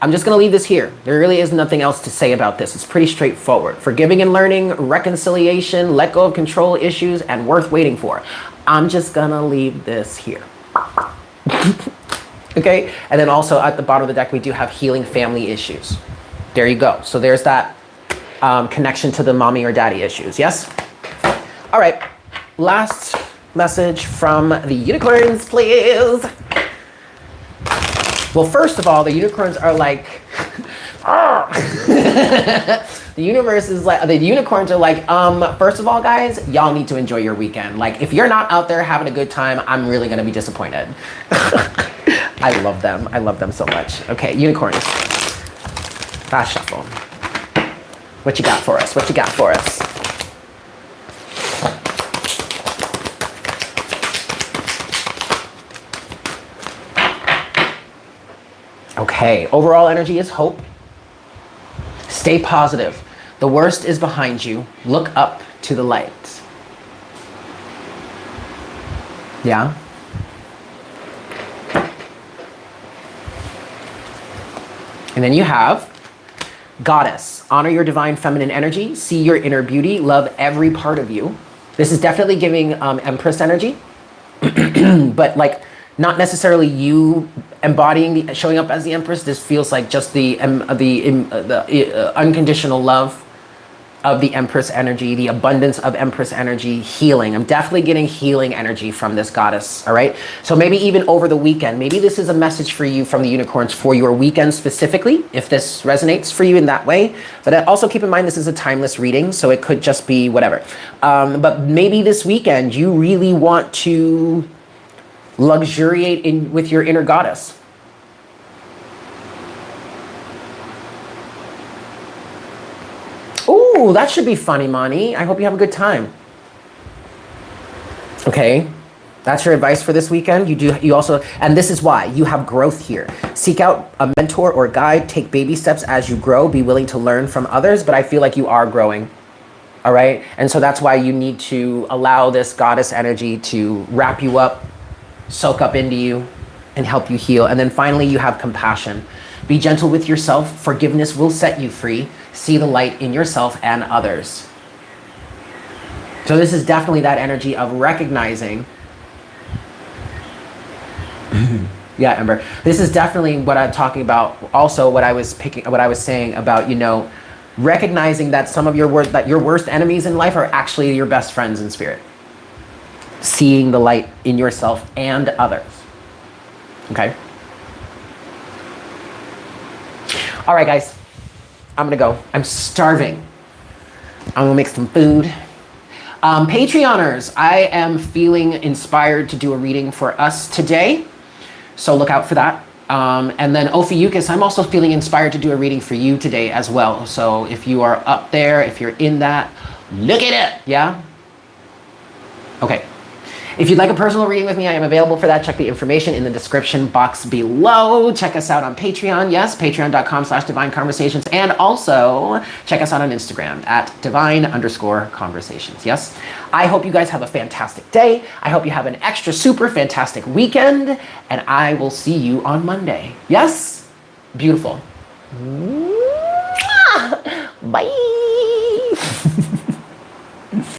I'm just going to leave this here. There really is nothing else to say about this. It's pretty straightforward. Forgiving and learning, reconciliation, let go of control issues, and worth waiting for. I'm just going to leave this here. Okay? And then also at the bottom of the deck, we do have healing family issues. There you go. So there's that connection to the mommy or daddy issues. Yes? All right. Last message from the unicorns, please. Well, first of all, the unicorns are like, the universe is like, the unicorns are like, first of all, guys, y'all need to enjoy your weekend. Like, if you're not out there having a good time, I'm really going to be disappointed. I love them. I love them so much. Okay, unicorns. Fast shuffle. What you got for us? What you got for us? Okay, overall energy is hope. Stay positive. The worst is behind you. Look up to the light. Yeah? And then you have Goddess. Honor your divine feminine energy. See your inner beauty. Love every part of you. This is definitely giving Empress energy. But like, not necessarily you embodying, showing up as the Empress. This feels like just the unconditional love of the Empress energy, the abundance of Empress energy, healing. I'm definitely getting healing energy from this goddess, all right? So maybe even over the weekend, maybe this is a message for you from the unicorns for your weekend specifically, if this resonates for you in that way. But also keep in mind, this is a timeless reading, so it could just be whatever. But maybe this weekend, you really want to luxuriate with your inner goddess. Ooh, that should be fun, Imani. I hope you have a good time. Okay, that's your advice for this weekend. You also, and this is why, you have growth here. Seek out a mentor or guide, take baby steps as you grow, be willing to learn from others, but I feel like you are growing. All right, and so that's why you need to allow this goddess energy to wrap you up, soak up into you, and help you heal. And then finally, you have compassion. Be gentle with yourself. Forgiveness will set you free. See the light in yourself and others. So this is definitely that energy of recognizing. Yeah, Ember. This is definitely what I'm talking about. Also, what I was saying about, you know, recognizing that some of your worst enemies in life are actually your best friends in spirit. Seeing the light in yourself and others. Okay? All right, guys. I'm gonna go. I'm starving. I'm gonna make some food. Patreoners, I am feeling inspired to do a reading for us today. So look out for that. And then Ophiuchus, I'm also feeling inspired to do a reading for you today as well. So if you are up there, if you're in that, look at it. Yeah? Okay. If you'd like a personal reading with me, I am available for that. Check the information in the description box below. Check us out on Patreon. Yes, patreon.com/Divine Conversations. And also check us out on Instagram at divine_conversations. Yes. I hope you guys have a fantastic day. I hope you have an extra super fantastic weekend. And I will see you on Monday. Yes? Beautiful. Bye.